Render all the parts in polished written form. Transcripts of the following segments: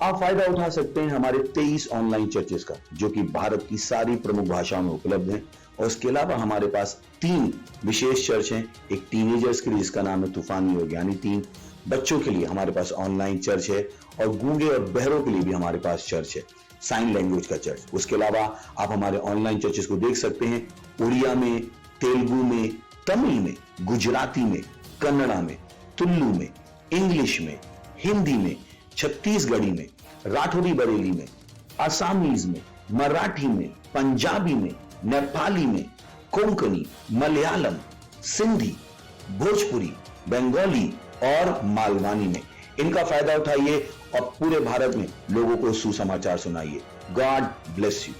आप फायदा उठा सकते हैं हमारे 23 ऑनलाइन चर्चेस का, जो कि भारत की सारी प्रमुख भाषाओं में उपलब्ध हैं। और इसके अलावा हमारे पास 3 विशेष चर्च हैं। एक टीनेजर्स के लिए जिसका नाम है तूफानी योग यानी 3, बच्चों के लिए हमारे पास ऑनलाइन चर्च है, और गूंगे और बहरों के लिए भी हमारे पास चर्च है, साइन लैंग्वेज का चर्च। उसके अलावा आप हमारे ऑनलाइन चर्चेस को देख सकते हैं उड़िया में, तेलुगु में, तमिल में, गुजराती में, कन्नड़ा में, तुलु में, इंग्लिश में, हिंदी में, छत्तीसगढ़ी में, राठौरी बरेली में, आसामीज में, मराठी में, पंजाबी में, नेपाली में, कोंकणी, मलयालम, सिंधी, भोजपुरी, बंगाली और मालवानी में। इनका फायदा उठाइए और पूरे भारत में लोगों को सुसमाचार सुनाइए। God bless you.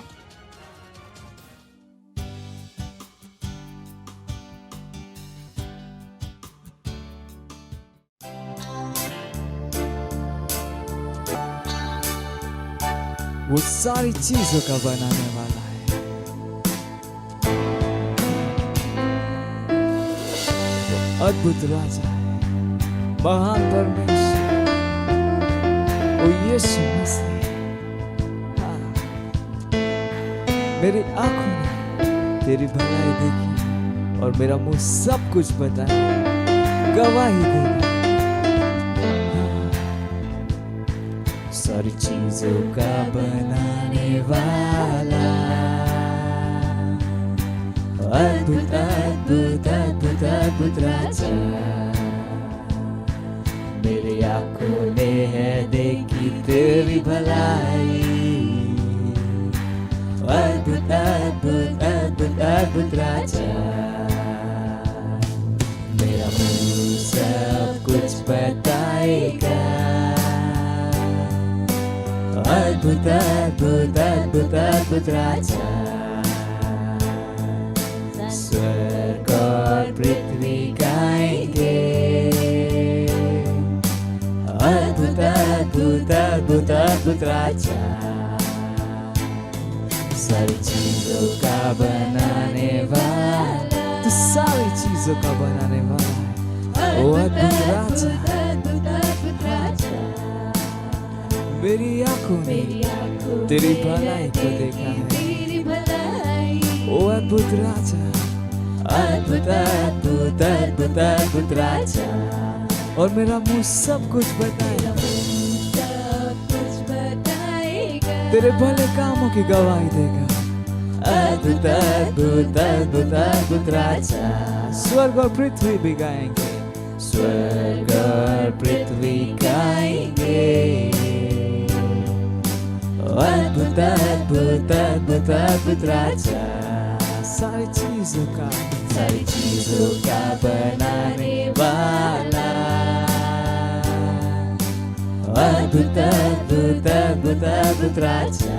वो सारी चीजों का बनाने वाला है। अद्भुत राजा है, महान परमेश्वर, वो यीशु मसीह। हाँ। मेरी आंखों ने तेरी भलाई देखी और मेरा मुंह सब कुछ बताया, गवाही देगा। सारी चीजों का बनाने वाला, अद्भुत अद्भुत अद्भुत अद्भुत राजा। मेरी आंखों ने है देखी तेरी भलाई, अद्भुत अद्भुत अद्भुत अद्भुत राजा। मेरा मुंह सब कुछ बताएगा, अद्भुत अद्भुत अद्भुत अद्भुत राजा। स्वर्ग और पृथ्वी गाएंगे, अद्भुत अद्भुत अद्भुत अद्भुत राजा। सारी चीजों का बनाने वाला, तो सारी चीजों का बनाने वाला है वो अद्भुत राजा। मेरी आंखों ने तेरी भलाई को देखा है, ओ अद्भुत राजा, अद्भुत अद्भुत अद्भुत अद्भुत राजा। और मेरा मुंह सब कुछ बताएगा, तेरे भले कामों की गवाही देगा, अद्भुत अद्भुत अद्भुत अद्भुत राजा। स्वर्ग और पृथ्वी भी गाएंगे, स्वर्ग और पृथ्वी गाएंगे, अद्भुत अद्भुत अद्भुत अद्भुत राजा। सारी चीजों का बनाने वाला, अद्भुत अद्भुत अद्भुत अद्भुत राजा।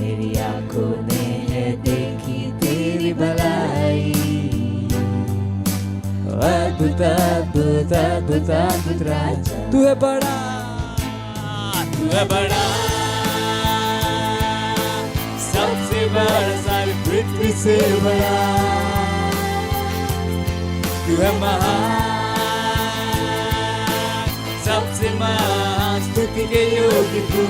मेरी आंखों ने है देखी तेरी भलाई, अद्भुत अद्भुत अद्भुत अद्भुत राजा। तू है बड़ा, तू है बड़ा, सबसे बड़ा सारी पृथ्वी से बड़ा। तू है महान, सबसे महान, स्तुति के योग्य तू।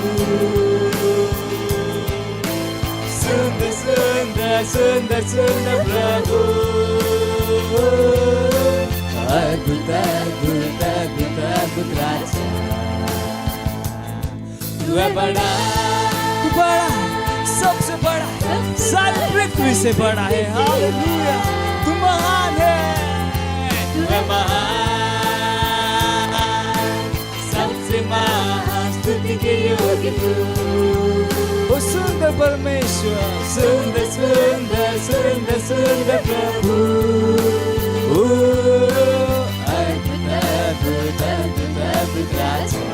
सुंदर सुंदर सुंदर सुंदर प्रभु, अद्भुत अद्भुत अद्भुत अद्भुत राजा। तू है बड़ा, तू बड़ा है, सबसे बड़ा है, सारी पृथ्वी से बड़ा है। हालेलुया, तू महान है, तू है महान, सबसे महान, स्तुति के योग्य तू। ओ सुंदर परमेश्वर, सुंदर सुंदर सुंदर सुंदर प्रभु, अद्भुत अद्भुत अद्भुत अद्भुत राजा।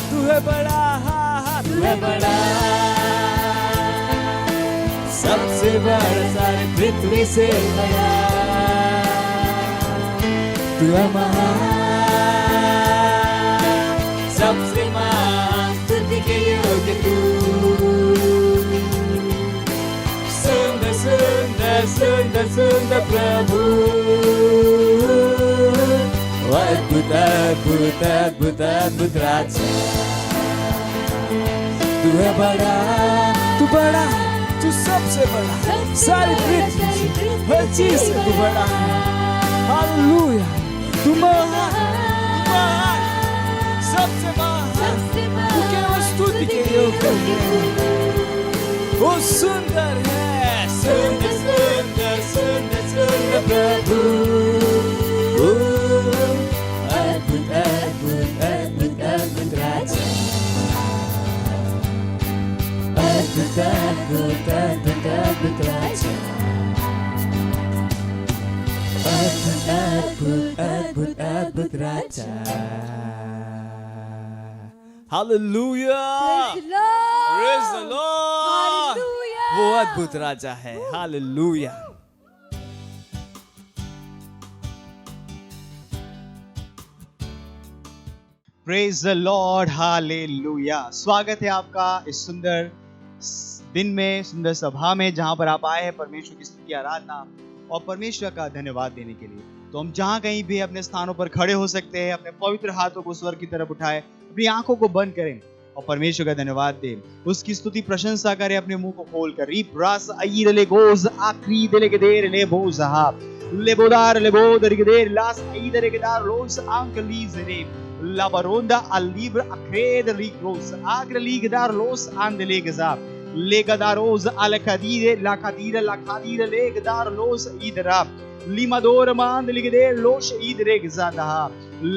तू है बड़ा, तू है बड़ा, सबसे बड़ा सारी पृथ्वी से बड़ा। तू है महान, सबसे महान, स्तुति के योग्य तू। सुंदर सुंदर सुंदर सुंदर प्रभु, अद्भुत अद्भुत अद्भुत अद्भुत अद्भुत राजा। तू है बड़ा, तू बड़ा है, तू सबसे बड़ा है, सारी पृथ्वी से, हर चीज से तू बड़ा है। हालेलुया, तू महान, सबसे महान, तू केवल स्तुति के योग्य है। वो सुंदर है, सुंदर सुंदर सुंदर सुंदर प्रभु। अद्भुत अद्भुत अद्भुत अद्भुत राजा। अद्भुत अद्भुत अद्भुत अद्भुत राजा। अद्भुत अद्भुत अद्भुत अद्भुत राजा। Hallelujah, praise the lord. वो अद्भुत राजा है। Hallelujah. Praise the lord, hallelujah. स्वागत है आपका इस सुंदर दिन में, सुंदर सभा में, जहां पर आप आए हैं परमेश्वर की स्तुति आराधना और परमेश्वर का धन्यवाद देने के लिए। तो हम जहां कहीं भी अपने स्थानों पर खड़े हो सकते हैं, अपने पवित्र हाथों को स्वर्ग की तरफ उठाएं, अपनी आंखों को बंद करें और परमेश्वर का धन्यवाद दें, उसकी स्तुति प्रशंसा करें अपने मुंह को खोलकर। रीब्रास आईरले गोज आक्री देले के देर ले बोजहा लेबोदार लेबोदर के देर लास आईदरे के दार लोस आंकलीज रे लाबारोंदा अलीब्र अक्रेद रीक्रोस आग्रली गदार लोस आंदले गजा लेगदारोज अलखदीरे लाखदीरे लाखदीरे लेगदार लोस ईदरा लिमादोर मांद लिगदेर लोश ईदरे गजादा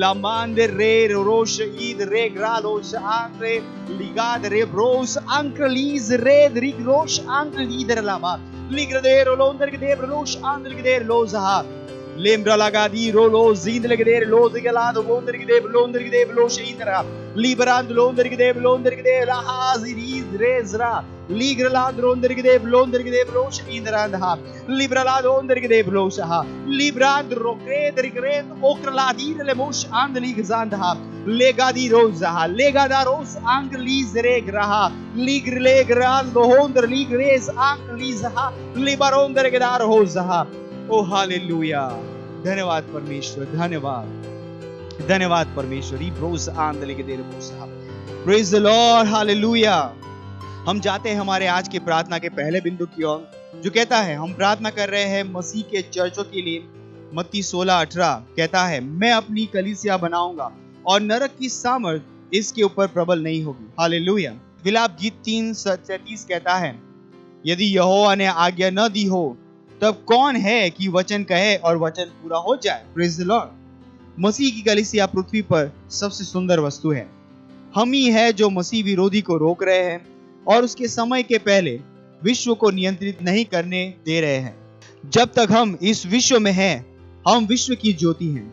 लामांद रे रोश ईद रे ग्रालोश आंद्रे लिगाद रे ब्रोस अंकलीज रे रिग्रोश अंकलीदर लामा लिग्रदेर लोंदर के देर लोश आंदर के देर लोजहा लेम्ब्रा लगादी रोलो जींद लगे देर लोज के लाद लोंदर के देव लोश ईदरा लिबरांद लोंदर के देव लाहाजिरीज रेजरा लिग्रलाद लोंदर के देव लोश ईदरांधा लिब्रलाद लोंदर के देव लोशहा लिब्रांद रोक्रेद रिग्रेद ओक्रलादीर लेमोश आंदली गजांधा लेगादी रोजहा लेगादा रोस आंगलीज रेग्रहा लिग्रलेग्राल लोंदर लिग्रेस आंगलीजहा लिबरोंदर के दार होजहा। ओ हालेलुया, धन्यवाद परमेश्वर, धन्यवाद धन्यवाद परमेश्वर। ब्रोस आंदले के देर बोसा प्रेज द लॉर्ड, हालेलुया। हम जाते हैं हमारे आज की प्रार्थना के पहले बिंदु की ओर, जो कहता है हम प्रार्थना कर रहे हैं मसीह के चर्चों के लिए। मत्ती 16:18 कहता है, मैं अपनी कलीसिया बनाऊंगा और नरक की सामर्थ इसके ऊपर प्रबल नहीं होगी। हालेलुया। विलाप गीत 3:33 कहता है, यदि यहोवा ने आज्ञा न दी हो तब कौन है कि वचन कहे और वचन पूरा हो जाए। Praise the Lord. मसीह की कलीसिया पृथ्वी पर सबसे सुंदर वस्तु है। हम ही है जो मसीह विरोधी को रोक रहे हैं और उसके समय के पहले विश्व को नियंत्रित नहीं करने दे रहे हैं। जब तक हम इस विश्व में हैं, हम विश्व की ज्योति हैं।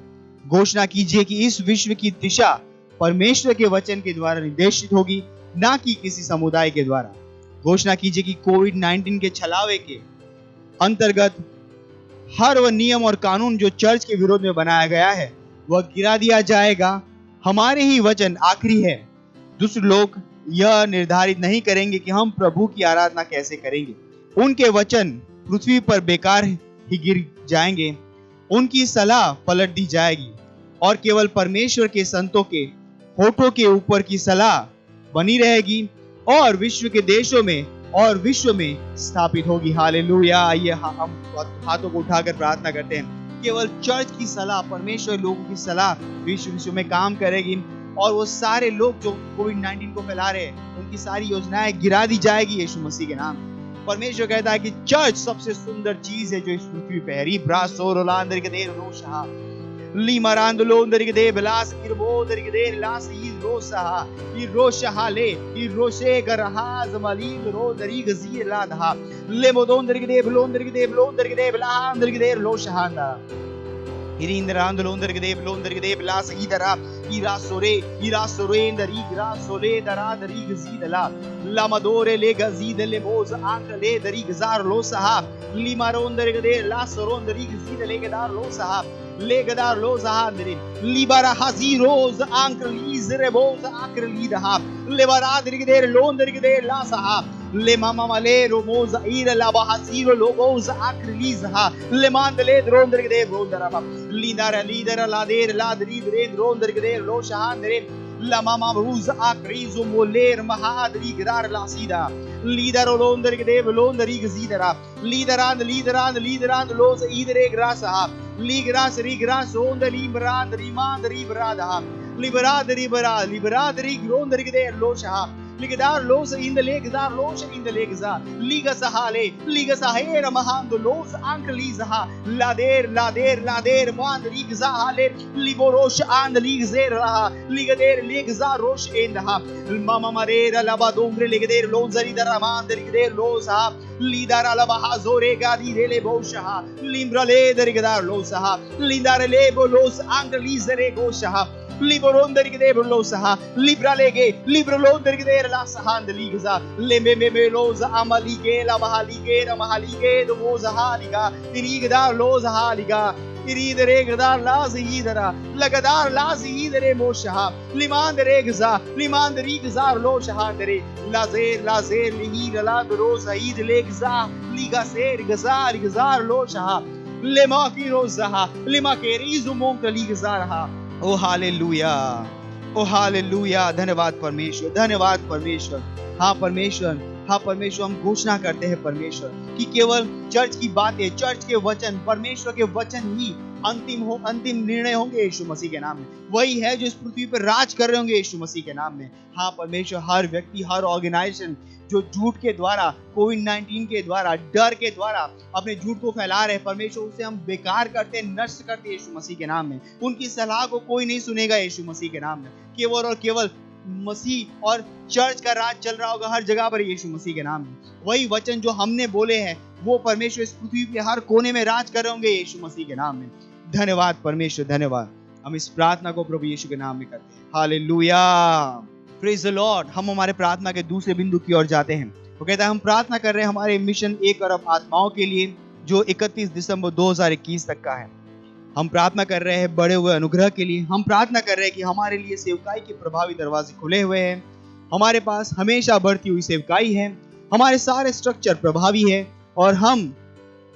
घोषणा कीजिए कि इस विश्व की दिशा परमेश्वर के वचन के द्वारा निर्देशित होगी, ना कि किसी समुदाय के द्वारा। घोषणा कीजिए कि कोविड-19 के छलावे के अंतर्गत हर वह नियम और कानून जो चर्च के विरोध में बनाया गया है वह गिरा दिया जाएगा। हमारे ही वचन आखिरी है। दूसरे लोग यह निर्धारित नहीं करेंगे कि हम प्रभु की आराधना कैसे करेंगे। उनके वचन पृथ्वी पर बेकार ही गिर जाएंगे, उनकी सलाह पलट दी जाएगी और केवल परमेश्वर के संतों के होठों के ऊपर की सलाह बनी रहेगी और विश्व के देशों में और विश्व में स्थापित होगी। हालेलुया। आइए हम हाथों को उठाकर प्रार्थना करते हैं। केवल चर्च की सलाह, परमेश्वर लोगों की सलाह विश्व में काम करेगी और वो सारे लोग जो कोविड-19 को फैला रहे हैं उनकी सारी योजनाएं गिरा दी जाएगी यीशु मसीह के नाम। परमेश्वर कहता है कि चर्च सबसे सुंदर चीज है जो इस पृथ्वी पे है। ब्रासोरोलांदर के देर रोशहा लीमरांदलोंदर के दे बलास किरबोदर के देर लास ई रोशहा ई रोशहा ले ई रोशे गरहाज मलील रोदरी गजीर लाधा लेमोदोंदर के दे ब्लोंदर के दे ब्लोंदर के दे बलांदर के देर लोशहांदा Irindrandunder Gade, Blunder Gade, Blas Idara, Ira Soreender, Igra Sole, Dara, Rigzidala, Lamadore, Legazid, Lemos, Ankle, the Rigzar Losaha, Limaronder Gade, Lasoron, the Rigzid, Legadar Losaha, Legadar Losahandri, Libara Haziros, Uncle Izrebos, Akrelidaha, Levaradrigade, Londer Gade, Lasaha. le mama male romoza ira la bahasiro logoza akriliza le mandele dronder de brondaraba lidara lidara lader ladri dronder de lo shahandre la mama ruza akrizo moler mahadri grar la sida lidaro londer de londeri gzidara lideran los idere grasa ligras rigras onda libran rimand ribrada liberadri gronder de lo shah Ligadar los in the legzar los in the legza liga sahale liga sahera mahando los ankliza lader man ligza hale liborosh and ligzer ligader legza rosh enha mama marera labadombre ligader lonzari daraman ligader los lidara labahazore gadi rele bosha limbra leder gadar los lindare lebo los anklizer gosha Liboronde che devo lo sa libra lege libro londe che der la sahand liga le me loza amalige la mahalige do moza haliga iriga dar loza haliga iridere gadar la zidara lagadar la zidere mosha limandere gza lo shahandere lazer lihira la roza id legza liga ser gzar lo shah lema ki roza lema ke rizu monka ligza O hallelujah O hallelujah धन्यवाद परमेश्वर हाँ परमेश्वर हम घोषणा करते हैं परमेश्वर कि केवल चर्च की बातें चर्च के वचन परमेश्वर के वचन ही अंतिम निर्णय होंगे यीशु मसीह के नाम में वही है जो इस पृथ्वी पर राज कर रहे होंगे यीशु मसीह के नाम में हाँ परमेश्वर हर व्यक्ति हर ऑर्गेनाइजेशन जो झूठ के द्वारा कोविड-19 के द्वारा डर के द्वारा अपने झूठ को फैला रहे परमेश्वर उसे हम बेकार करते नष्ट करते यीशु मसीह के नाम में उनकी सलाह को कोई नहीं सुनेगा यीशु मसीह के नाम में केवल और केवल मसीह और चर्च का राज चल रहा होगा हर जगह पर यीशु मसीह के नाम में वही वचन जो हमने बोले हैं वो परमेश्वर इस पृथ्वी के हर कोने में राज कर रहे होंगे यीशु मसीह के नाम में धन्यवाद परमेश्वर धन्यवाद हम इस प्रार्थना को प्रभु यीशु के नाम में करते हैं हालेलुया प्रेज द लॉर्ड हम हमारे प्रार्थना के दूसरे बिंदु की ओर जाते हैं वो कहता है हम प्रार्थना कर रहे हैं हमारे मिशन 1 अरब आत्माओं के लिए जो 31 दिसंबर 2021 तक का है हम प्रार्थना कर रहे हैं बड़े हुए अनुग्रह के लिए हम प्रार्थना कर रहे हैं कि हमारे लिए सेवकाई के प्रभावी दरवाजे खुले हुए हैं हमारे पास हमेशा बढ़ती हुई सेवकाई है हमारे सारे स्ट्रक्चर प्रभावी है और हम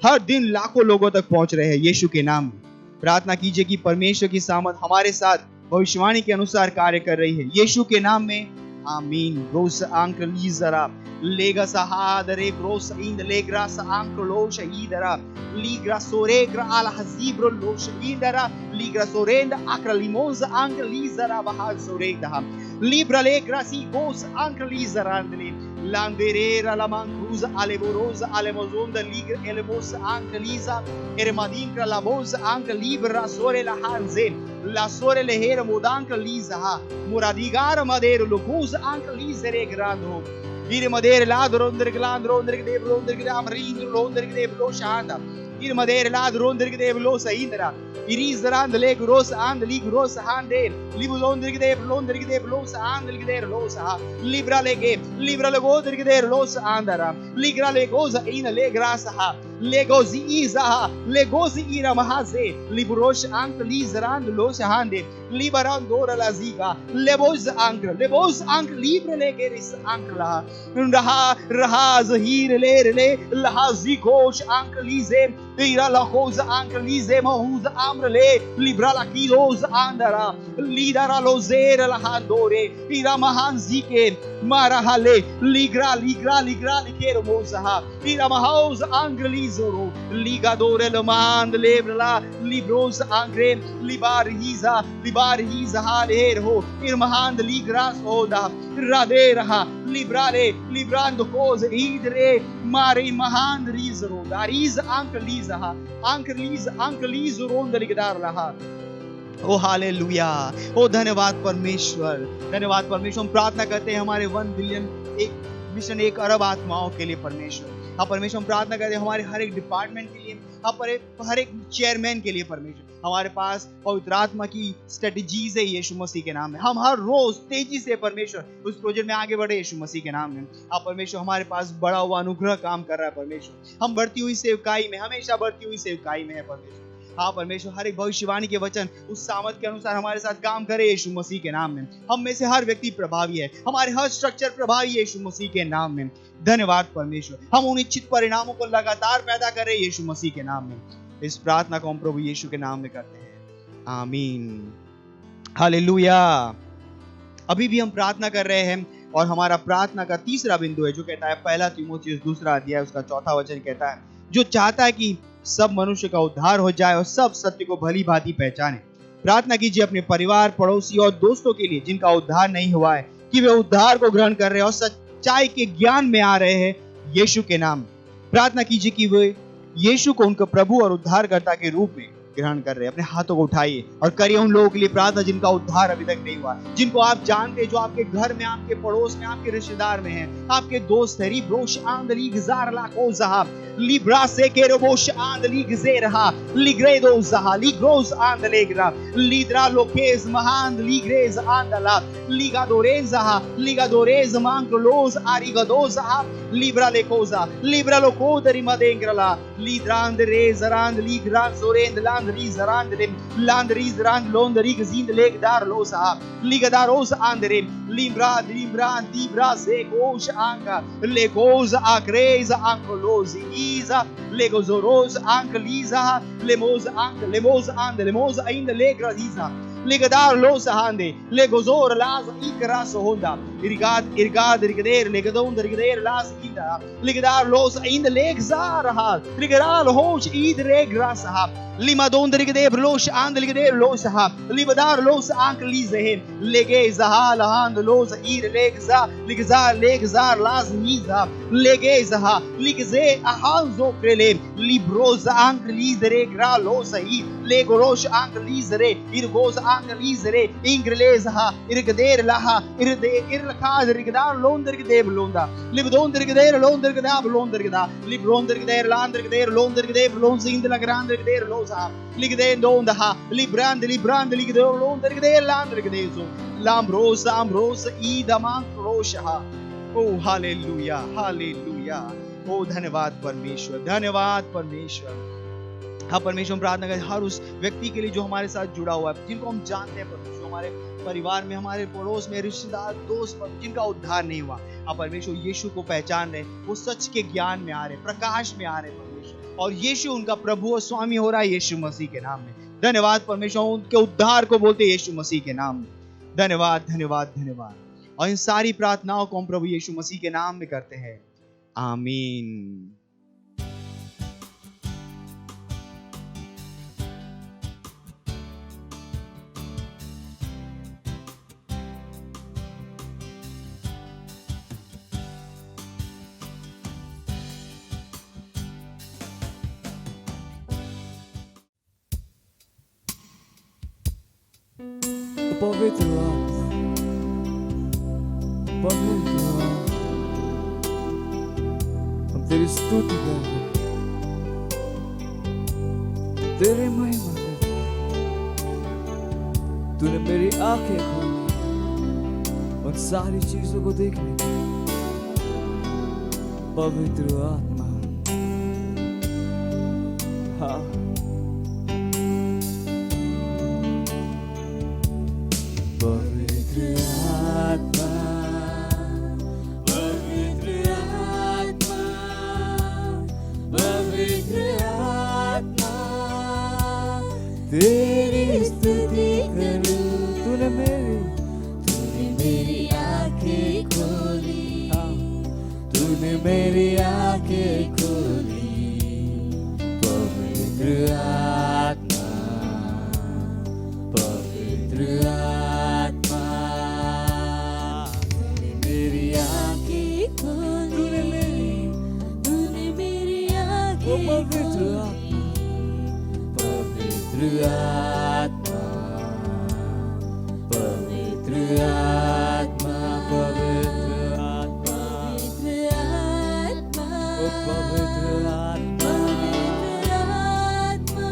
हर दिन लाखों लोगों तक पहुंच रहे हैं यीशु के नाम में प्रार्थना कीजिए कि परमेश्वर की सामर्थ हमारे साथ भविष्यवाणी के अनुसार कार्य कर रही है यीशु के नाम में आमीन रोस आंक लीजरा लेगा सहादरे ब्रोस इंद लेग्रा सांक लोश ईदरा लीग्रा सोरेग्रा अल हजीब्रो लोश ईदरा लीग्रा सोरेंद आक्र लिमोज आंक लीजरा बहा सोरेग्दा libra legra si gos anche lizarandli landerera la mancruza aleborosa alemozonda ligra elemos anche lisa ermadinkra la voz anche libra sore la hanze la sore le hera modanka lisa ha muradigar madero locus anche lisere grando ir madere ladronder glandronder de bronder de amrindo londer de blo shanda ir madere ladronder de blo saindra iris rand le gros and li gros hande libulonder de blos and li de los ha libra le goder de los andara ligra le goza in le grasa ha le gozi iza le gozi ira mahaze librosh ank lizrand los hande liberan dora la ziga le boz ank libre le geris ank la raha zahir le la zikosh ank lize ira la goza ank lize mahuz amrle libra la kilos andara lidara lozera la handore ira mahanzike marahale ligra likero mozaha ira mahaus anglizoro ligadore le mand lebra libros angre libar hiza halero ir mahand ligras oda radera librando cose idre mare mahand rizoro dariz angliza ronda ligdar laha O hallelujah ओ धन्यवाद परमेश्वर हम प्रार्थना करते हैं हमारे 1 billion mission 1 अरब आत्माओं के लिए परमेश्वर हाँ परमेश्वर हम प्रार्थना करते हैं हमारे हर एक डिपार्टमेंट के लिए हाँ हर एक चेयरमैन के लिए परमेश्वर हमारे पास पवित्र आत्मा की स्ट्रेटजीज है यीशु मसीह के नाम में हम हर रोज तेजी से परमेश्वर उस प्रोजेक्ट में आगे बढ़े यीशु मसीह के नाम में हाँ परमेश्वर हमारे पास बड़ा हुआ अनुग्रह काम कर रहा है परमेश्वर हम बढ़ती हुई सेवकाई में हमेशा बढ़ती हुई सेवकाई में है परमेश्वर हाँ परमेश्वर, हर एक भविष्यवाणी के वचन उस सामर्थ के अनुसार हमारे साथ काम करे यीशु मसीह के नाम में। हम में से हर व्यक्ति प्रभावी है, हमारे हर स्ट्रक्चर प्रभावी है यीशु मसीह के नाम में। धन्यवाद परमेश्वर, हम उन इच्छित परिणामों को लगातार पैदा करें यीशु मसीह के नाम में। इस प्रार्थना को हम प्रभु यीशु के नाम में करते हैं, आमीन, हालेलुया। अभी भी हम प्रार्थना कर रहे हैं और हमारा प्रार्थना का तीसरा बिंदु है जो कहता है, पहला तीमुथियुस 2 अध्याय उसका 4 वचन कहता है, जो चाहता है कि सब मनुष्य का उद्धार हो जाए और सब सत्य को भली भांति पहचाने। प्रार्थना कीजिए अपने परिवार, पड़ोसी और दोस्तों के लिए जिनका उद्धार नहीं हुआ है, कि वे उद्धार को ग्रहण कर रहे हैं और सच्चाई के ज्ञान में आ रहे हैं यीशु के नाम। प्रार्थना कीजिए कि वे यीशु को उनका प्रभु और उद्धारकर्ता के रूप में ग्रहण कर रहे हैं। अपने हाथों को उठाइए और करिए उन लोगों के लिए प्रार्थना जिनका उद्धार अभी तक नहीं हुआ, जिनको आप जानते हैं, जो आपके घर में, आपके पड़ोस में, आपके रिश्तेदार में हैं, आपके दोस्त है। रिब्रोश आंदली गजार लाको जहा लिब्रा से केरोबोश आंदली गजेरहा लिग्रेदो जहा लिग्रोस आंदलेग्रा लिद्रा लोकेज महान लिग्रेज आंदला लिगादोरेजहा लिगादोरेज मांक्रोलोज आरिगदोजहा लिब्रा लेकोजा लिब्रा लोकोदरी मदेंग्रला लिद्रांदरेज रांद लिग्रा सोरेंद लांदरी जरांदलेम लांदरी जरांद लोंदरी गजींद लेगदार लोसा लिगदारोस आंदरे लिब्रा लिब्रा दिब्रा से कोश आंगा लेकोज आक्रेज आंकोलोजी Liza, Legozoroz, Anke Liza, Lemoz, Anke, Lemoz, Ande, Lemoz, Ainde, Legra, Liza, Legadar, Losa, Hande, Legozor, Laza, Ikaras, Honda, Irgad, Rigader, Legadon, Rigader, Las, Inda, Legadar, Losa, Ainde, Legzar, Rigadar, Hosh, Id, Regrasa, Limadon, Rigader, Los, and Ligader, Losa, Libadar, Los, Anke, Liza, Legeza, Lahand, Losa, Id, Legza, Legzar, Las, Niza, Legeza, Ligze, Ahanzo, Krele, Librosa, Anke, Liza, Gra, Losa, Legorosh, Anke, Liza, Irgoza, Anke, Liza, Ingreleza, Irgader, Laha, Irlakad, Rigadar, Londer, Londa, Libdon, Rigader, Londer, Londer, Libron, Rigader, Lander, Londer, Lons in the Grande, Losa, Ligden, Donda, Librand, Ligdor, Londer, Lander, Lambrosa, Ambrosa, Idaman, Rosha. Oh, hallelujah, hallelujah. Oh, धन्यवाद परमेश्वर, धन्यवाद परमेश्वर। हाँ परमेश्वर, हम प्रार्थना करें हर उस व्यक्ति के लिए जो हमारे साथ जुड़ा हुआ है, जिनको हम जानते हैं परमेश्वर, हमारे परिवार में, हमारे पड़ोस में, रिश्तेदार, दोस्त, जिनका उद्धार नहीं हुआ। हाँ परमेश्वर, यीशु को पहचान रहे, वो सच के ज्ञान में आ रहे, प्रकाश में आ रहे परमेश्वर, और यीशु उनका प्रभु और स्वामी हो रहा है यीशु मसीह के नाम में। धन्यवाद परमेश्वर, उनके उद्धार को बोलते यीशु मसीह के नाम में। धन्यवाद, धन्यवाद, धन्यवाद। और इन सारी प्रार्थनाओं को हम प्रभु यीशु मसीह के नाम में करते हैं, आमीन। पवित्र आत्मा, पवित्र आत्मा, हम तेरी स्तुति करते, तेरी महिमा करते। तूने मेरी आंखें खोली उन सारी चीजों को देखने की। पवित्र आत्मा, हाँ तेरी स्तुति करूं। तूने मेरी आंखें खोली, तूने मेरी आंखें खोली। पवित्र आत्मा, पवित्र आत्मा, तूने मेरी आंखें खोली, तूने मेरी आंखें पवित्र आत्मा, पवित्र आत्मा, पवित्र आत्मा, पवित्र आत्मा, पवित्र आत्मा,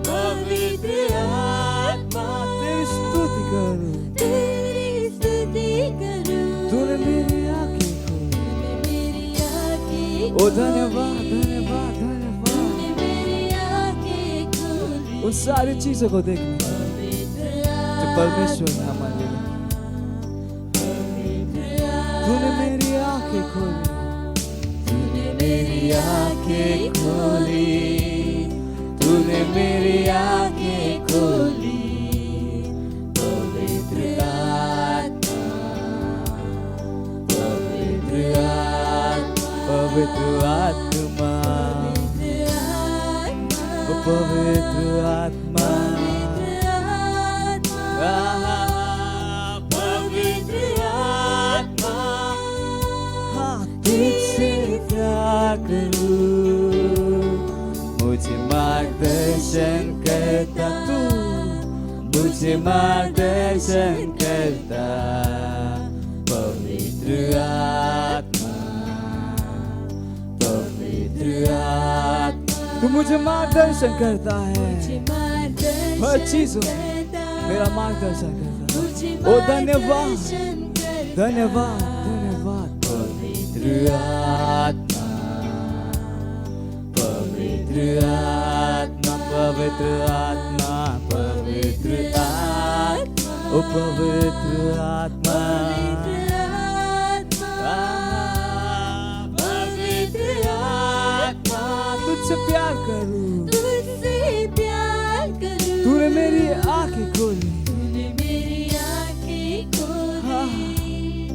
पवित्र आत्मा, तेरी स्तुति करूं, तेरी स्तुति करूं। तूने मेरी आंखें खोली, ओ धन्यवाद, धन्यवाद, धन्यवाद। उन सारी चीजों को देखने जो परमेश्वर ने हमारे लिए। तूने मेरी आंखें खोली, तूने मेरी आंखें खोली, तूने मेरी आंखें खोली। पवित्र आत्मा, पवित्र आत्मा, पवित्र आत्मा, पवित्र आत्मा, पवित्र आत्मा, हाँ तुझसे प्यार करूं, मुझे मार्गदर्शन करता तू, मुझे मार्गदर्शन करता। पवित्र आत्मा, पवित्र आत्मा, तू मुझे मार्गदर्शन करता है, हर चीजों मेरा मार्गदर्शन करता है। ओ धन्यवाद, धन्यवाद, धन्यवाद। पवित्र आत्मा, पवित्र आत्मा, पवित्र आत्मा, पवित्र आत्मा, ओ पवित्र आत्मा, पवित्र आत्मा, तुझसे प्यार करूं, तुझसे प्यार करूं। तूने मेरी आंखें खोली, तूने मेरी आंखें खोली,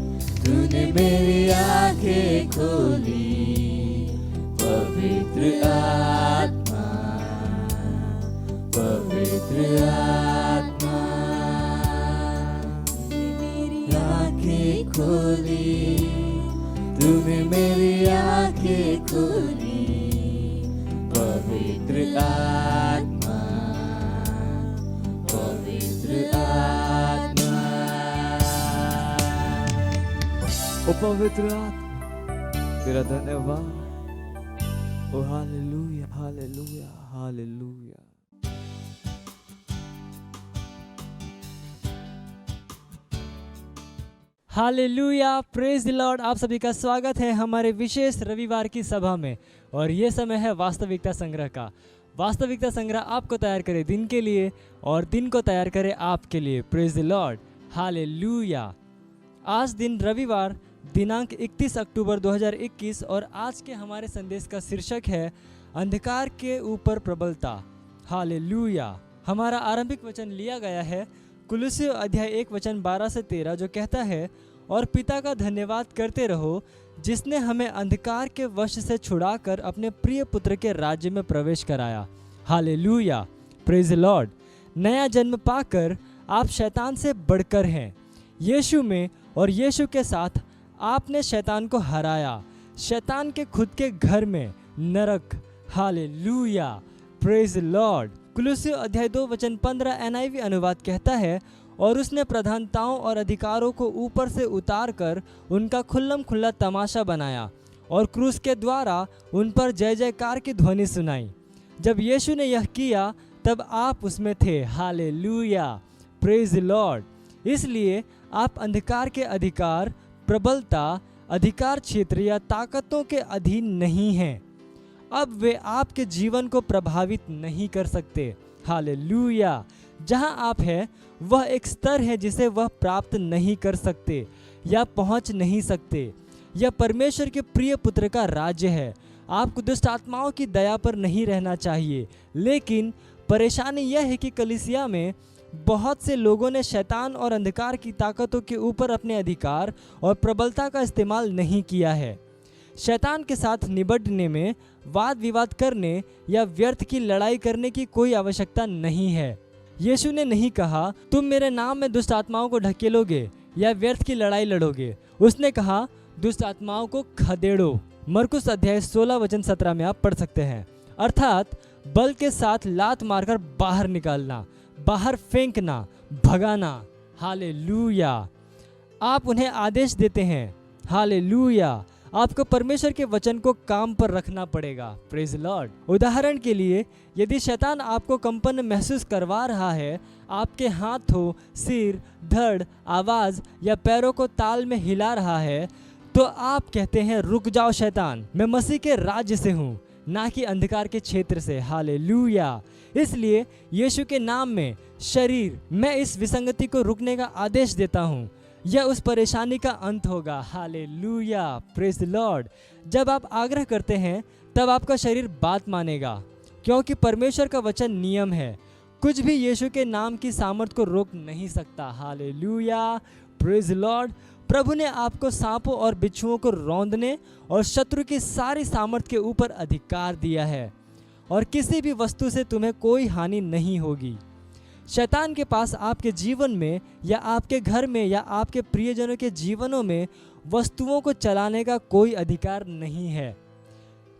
तूने मेरी आंखें खोली। पवित्र आत्मा, पवित्र आत्मा, मेरी आंखें खोली, तूने मेरी आंखें खोली। पवित्र आत्मा, पवित्र आत्मा, ओ पवित्र आत्मा, तेरा धन्यवाद। ओ hallelujah, hallelujah, hallelujah. Hallelujah, praise the lord. आप सभी का स्वागत है हमारे विशेष रविवार की सभा में। और ये समय है वास्तविकता संग्रह का। वास्तविकता संग्रह आपको तैयार करे दिन के लिए और दिन को तैयार करे आपके लिए। Praise the lord, hallelujah. आज दिन रविवार दिनांक 31 अक्टूबर 2021 और आज के हमारे संदेश का शीर्षक है अंधकार के ऊपर प्रबलता। हालेलुया। हमारा आरंभिक वचन लिया गया है कुलुस्सी अध्याय 1 वचन 12 से 13, जो कहता है, और पिता का धन्यवाद करते रहो जिसने हमें अंधकार के वश से छुड़ाकर अपने प्रिय पुत्र के राज्य में प्रवेश कराया। Hallelujah, praise the Lord. नया जन्म पाकर आप शैतान से बढ़कर हैं यीशु में, और यीशु के साथ आपने शैतान को हराया, शैतान के खुद के घर में, नरक। Hallelujah, praise the lord. कुलुस्सी अध्याय 2 वचन 15 NIV अनुवाद कहता है, और उसने प्रधानताओं और अधिकारों को ऊपर से उतार कर उनका खुल्लम खुल्ला तमाशा बनाया और क्रूस के द्वारा उन पर जय जयकार की ध्वनि सुनाई। जब यीशु ने यह किया तब आप उसमें थे। Hallelujah, praise the Lord. इसलिए आप अंधकार के अधिकार, प्रबलता, अधिकार क्षेत्र या ताकतों के अधीन नहीं हैं। अब वे आपके जीवन को प्रभावित नहीं कर सकते। हालेलुया। जहां आप हैं वह एक स्तर है जिसे वह प्राप्त नहीं कर सकते या पहुंच नहीं सकते। यह परमेश्वर के प्रिय पुत्र का राज्य है। आपको दुष्ट आत्माओं की दया पर नहीं रहना चाहिए, लेकिन परेशानी यह है कि कलीसिया में बहुत से लोगों ने शैतान और अंधकार की ताकतों के ऊपर अपने अधिकार और प्रबलता का इस्तेमाल नहीं किया है। शैतान के साथ निपटने में वाद विवाद करने या व्यर्थ की लड़ाई करने की कोई आवश्यकता नहीं है। यीशु ने नहीं कहा तुम मेरे नाम में दुष्ट आत्माओं को ढकेलोगे या व्यर्थ की लड़ाई लड़ोगे। उसने कहा दुष्ट आत्माओं को खदेड़ो। मरकुस अध्याय 16 वचन 17 में आप पढ़ सकते हैं। अर्थात बल के साथ लात मारकर बाहर निकालना, बाहर फेंकना, भगाना। हालेलुया। आप उन्हें आदेश देते हैं। हालेलुया। आपको परमेश्वर के वचन को काम पर रखना पड़ेगा। Praise Lord. उदाहरण के लिए, यदि शैतान आपको कंपन महसूस करवा रहा है, आपके हाथों, सिर, धड़, आवाज या पैरों को ताल में हिला रहा है, तो आप कहते हैं रुक जाओ शैतान, मैं मसीह के राज्य से हूँ, ना कि अंधकार के क्षेत्र से। हालेलुया। इसलिए यीशु के नाम में शरीर, मैं इस विसंगति को रुकने का आदेश देता हूँ। यह उस परेशानी का अंत होगा। Hallelujah, praise the Lord. जब आप आग्रह करते हैं तब आपका शरीर बात मानेगा, क्योंकि परमेश्वर का वचन नियम है। कुछ भी यीशु के नाम की सामर्थ्य को रोक नहीं सकता। Hallelujah, praise the lord. प्रभु ने आपको सांपों और बिच्छुओं को रौंदने और शत्रु की सारी सामर्थ्य के ऊपर अधिकार दिया है, और किसी भी वस्तु से तुम्हें कोई हानि नहीं होगी। शैतान के पास आपके जीवन में या आपके घर में या आपके प्रियजनों के जीवनों में वस्तुओं को चलाने का कोई अधिकार नहीं है,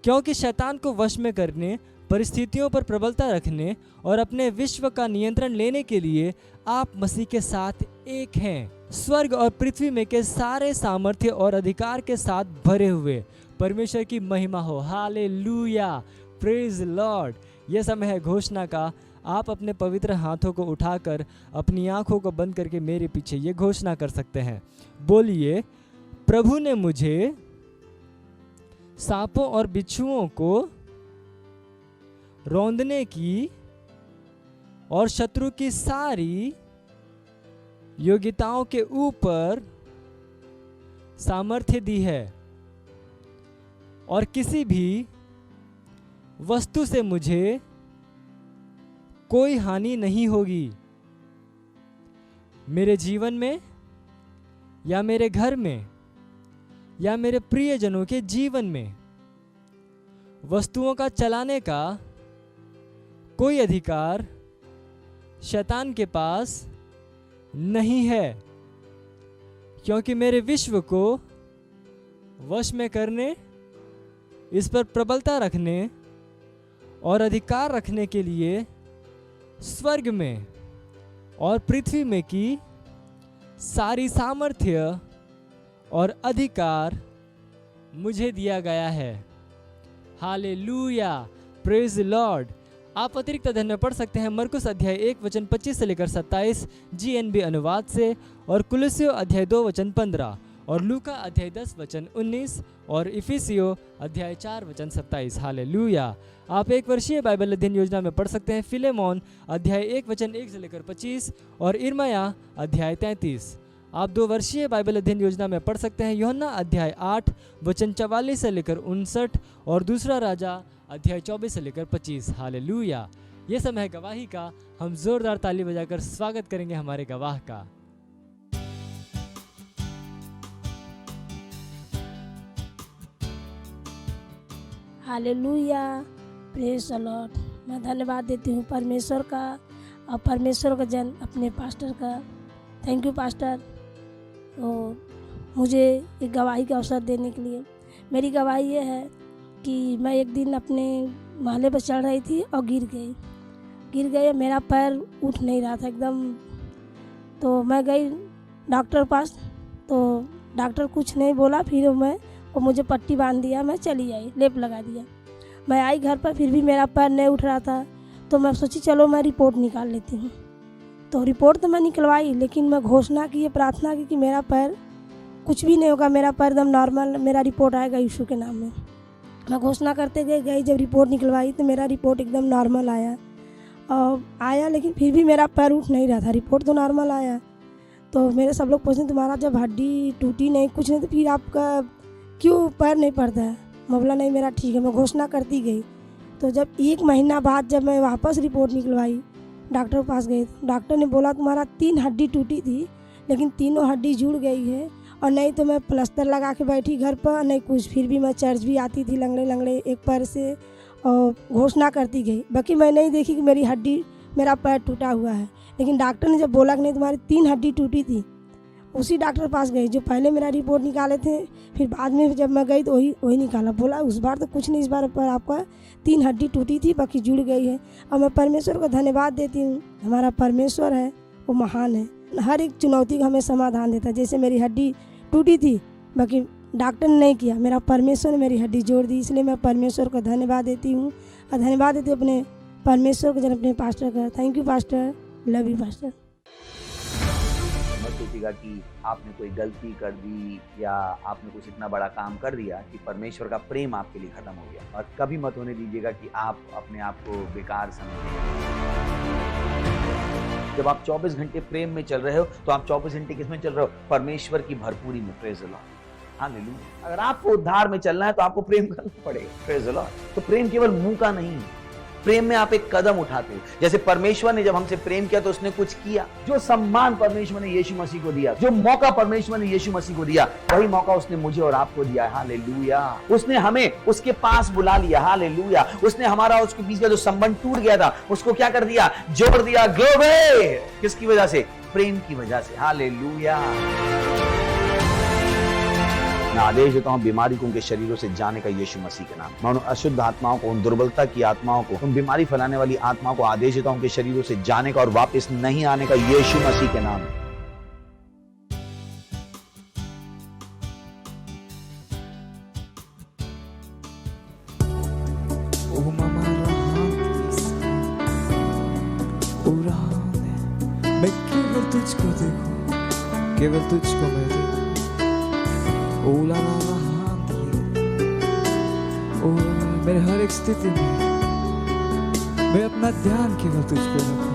क्योंकि शैतान को वश में करने, परिस्थितियों पर प्रबलता रखने और अपने विश्व का नियंत्रण लेने के लिए आप मसीह के साथ एक हैं, स्वर्ग और पृथ्वी में के सारे सामर्थ्य और अधिकार के साथ भरे हुए। परमेश्वर की महिमा हो। Hallelujah, praise Lord. यह समय है घोषणा का। आप अपने पवित्र हाथों को उठाकर अपनी आंखों को बंद करके मेरे पीछे ये घोषणा कर सकते हैं। बोलिए, प्रभु ने मुझे सांपों और बिच्छुओं को रौंदने की और शत्रु की सारी योग्यताओं के ऊपर सामर्थ्य दी है, और किसी भी वस्तु से मुझे कोई हानि नहीं होगी। मेरे जीवन में या मेरे घर में या मेरे प्रियजनों के जीवन में वस्तुओं का चलाने का कोई अधिकार शैतान के पास नहीं है, क्योंकि मेरे विश्व को वश में करने, इस पर प्रबलता रखने और अधिकार रखने के लिए स्वर्ग में और पृथ्वी में की सारी सामर्थ्य और अधिकार मुझे दिया गया है। Hallelujah, praise Lord. आप अतिरिक्त अध्ययन में पढ़ सकते हैं मरकुस अध्याय 1 वचन 25 से लेकर 27 GNB अनुवाद से, और कुलुस्सियों अध्याय 2 वचन 15, और लूका अध्याय 10 वचन 19, और इफिसियों अध्याय 4 वचन 27। हालेलुया। आप एक वर्षीय बाइबल अध्ययन योजना में पढ़ सकते हैं फिलेमोन अध्याय 1 वचन 1 से लेकर 25, और इर्मया अध्याय 33। आप 2 वर्षीय बाइबल अध्ययन योजना में पढ़ सकते हैं यूहन्ना अध्याय 8 वचन 44 से लेकर 59, और दूसरा राजा अध्याय 24 से लेकर 25। हालेलुया। ये समय है गवाही का। हम जोरदार ताली बजाकर स्वागत करेंगे हमारे गवाह का। Hallelujah, praise the Lord. मैं धन्यवाद देती हूँ परमेश्वर का और परमेश्वर का जन अपने पास्टर का। थैंक यू पास्टर, और मुझे एक गवाही का अवसर देने के लिए। मेरी गवाही ये है कि मैं एक दिन अपने महले पर चढ़ रही थी और गिर गई। मेरा पैर उठ नहीं रहा था एकदम। तो मैं गई डॉक्टर पास, तो डॉक्टर कुछ नहीं बोला। फिर और मुझे पट्टी बांध दिया, मैं चली आई, लेप लगा दिया। मैं आई घर पर, फिर भी मेरा पैर नहीं उठ रहा था। तो मैं सोची चलो मैं रिपोर्ट निकाल लेती हूँ। तो रिपोर्ट तो मैं निकलवाई, लेकिन मैं घोषणा की, प्रार्थना की कि मेरा पैर कुछ भी नहीं होगा, मेरा पैर एकदम नॉर्मल, मेरा रिपोर्ट आएगा यीशु के नाम में। मैं घोषणा करते गई। जब रिपोर्ट निकलवाई तो मेरा रिपोर्ट एकदम नॉर्मल आया, लेकिन फिर भी मेरा पैर उठ नहीं रहा था। रिपोर्ट तो नॉर्मल आया। तो मेरे सब लोग पूछते तुम्हारा जब हड्डी टूटी नहीं, कुछ नहीं, तो फिर आपका क्यों पैर नहीं पड़ता है? मैं बोला नहीं मेरा ठीक है। मैं घोषणा करती गई। तो जब 1 महीना बाद जब मैं वापस रिपोर्ट निकलवाई, डॉक्टर के पास गई, डॉक्टर ने बोला तुम्हारा 3 हड्डी टूटी थी, लेकिन तीनों हड्डी जुड़ गई है, और नहीं तो मैं प्लास्टर लगा के बैठी घर पर, नहीं कुछ। फिर भी मैं चर्च भी आती थी लंगड़े एक पैर से, और घोषणा करती गई। बाकी मैं नहीं देखी कि मेरा पैर टूटा हुआ है। लेकिन डॉक्टर ने जब बोला कि नहीं तुम्हारी 3 हड्डी टूटी थी, उसी डॉक्टर पास गई जो पहले मेरा रिपोर्ट निकाले थे। फिर बाद में जब मैं गई तो वही निकाला। बोला उस बार तो कुछ नहीं, इस बार पर आपका 3 हड्डी टूटी थी, बाकी जुड़ गई है। और मैं परमेश्वर को धन्यवाद देती हूँ। हमारा परमेश्वर है वो महान है, हर एक चुनौती का हमें समाधान देता है। जैसे मेरी हड्डी टूटी थी, बाकी डॉक्टर ने नहीं किया, मेरा परमेश्वर ने मेरी हड्डी जोड़ दी। इसलिए मैं परमेश्वर को धन्यवाद देती हूँ, और धन्यवाद देती हूँ अपने परमेश्वर को, जन अपने पास्टर का। Thank you pastor, love you pastor. सोचेगा कि आपने कोई गलती कर दी या आपने कुछ इतना बड़ा काम कर दिया कि परमेश्वर का प्रेम आपके लिए खत्म हो गया। और कभी मत होने दीजिएगा कि आप अपने आप को बेकार समझें। जब आप 24 घंटे प्रेम में चल रहे हो तो आप 24 घंटे किस में चल रहे हो? परमेश्वर की भरपूरी में। Praise the lord, hallelujah. अगर आपको उद्धार में चलना है तो आपको प्रेम करना पड़ेगा। Praise the Lord. तो प्रेम केवल मुंह का नहीं, प्रेम में आप एक कदम उठाते हो। जैसे परमेश्वर ने जब हमसे प्रेम किया तो उसने कुछ किया। जो सम्मान परमेश्वर ने यीशु मसीह को दिया, जो मौका परमेश्वर ने यीशु मसीह को दिया, वही मौका उसने मुझे और आपको दिया। हालेलुया। उसने हमें उसके पास बुला लिया। हालेलुया। उसने हमारा उसके बीच का जो संबंध टूट गया था उसको क्या कर दिया? जोड़ दिया। ग्लोरी। किसकी वजह से? प्रेम की वजह से। हालेलुया। मैं आदेश देता हूं बीमारी को उनके शरीरों से जाने का यीशु मसीह के नाम। मैं उन अशुद्ध आत्माओं को, उन दुर्बलता की आत्माओं को, उन बीमारी फैलाने वाली आत्माओं को आदेश देता हूं उनके शरीरों से जाने का और वापस नहीं आने का यीशु मसीह के नाम। मैं केवल तुझको देखूं, केवल तुझको मैं देखूं। ओला ला ओ मेरे हर एक स्थिति में मैं अपना ध्यान केवल तुझ पे रखूं।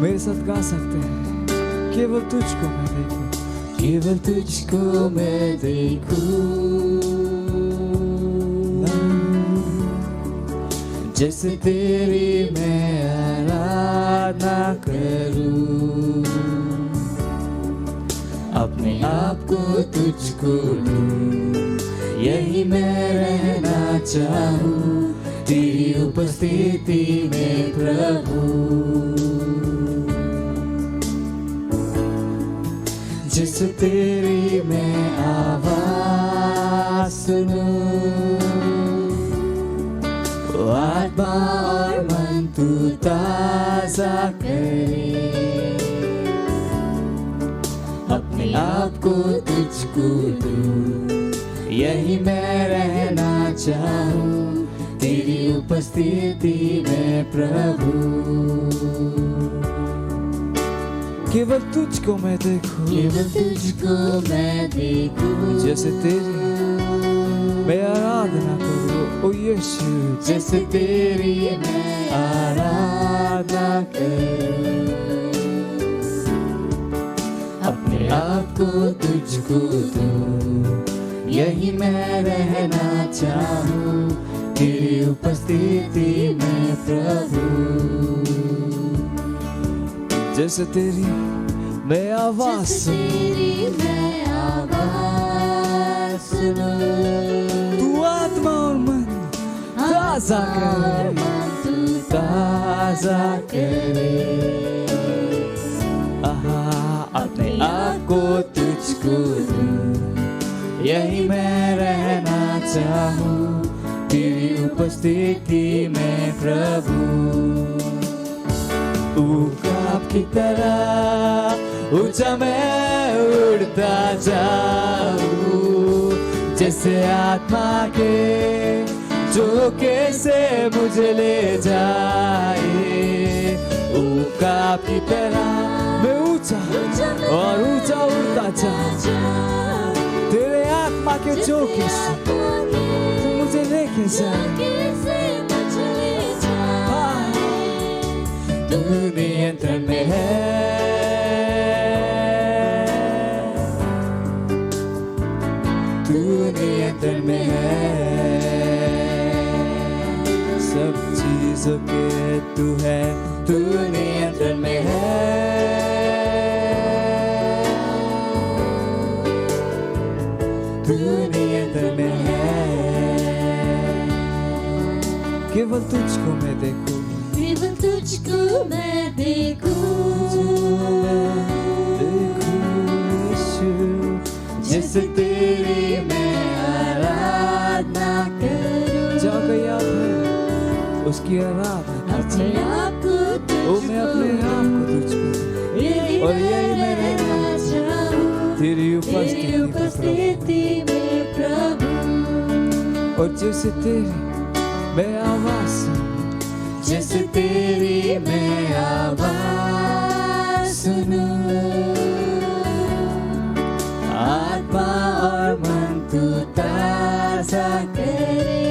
मेरे साथ गा सकते हैं, केवल तुझको मैं देखूं, केवल तुझको मैं देखूं। जैसे तेरी मैं आराधना करूं, अपने आप को तुझको दूं, यही मैं रहना चाहूं तेरी उपस्थिति में प्रभु। जिस तेरी मैं आवाज सुनूं, आत्मा और मन तू ताजा करे, अपने आप को तुझको दूं, यही मैं रहना चाहूं तेरी उपस्थिति में प्रभु। केवल तुझको मैं देखूं, केवल तुझको मैं देखूं, जैसे तेरी मैं आराधना करूं, ओ यीशु, जैसे तेरी मैं आराधना करूं, अपने आप को तुझको दूं, यही मैं रहना चाहूं तेरी उपस्थिति में प्रभु। जैसे तेरी मैं आवाज सुनूं, तू आत्मा और मन ताजा करे, अपने आप को तुझको दूं, यही मैं रहना चाहूं तेरी उपस्थिति में प्रभु। ऊकाब की तरह ऊंचा मैं उड़ता जाऊं, जैसे आत्मा के झोंके से मुझे ले जाए। ऊकाब की तरह मैं ऊंचा और ऊंचा उड़ता जाऊं, तेरे आत्मा के झोंके से तू मुझे लेके जाए। तू नियंत्रण में है, तू नियंत्रण में है, सब चीजों के तू है, तू नियंत्रण में है, तू नियंत्रण में है। केवल तुझको मैं देखूं, केवल तुझको मैं देखूं, जैसे तेरी मैं आराधना करूं। जाओ कहीं आप है उसकी आराधना, अपने आप को तुझको, मैं अपने आप को तुझको, और यही मैं रहना चाहूं तेरी उपस्थिति में प्रभु। और जैसे तेरी मैं आवाज सुनूं, जैसे तेरी मैं आवाज सुनूं। आत्मा और मन तू ताजा करे,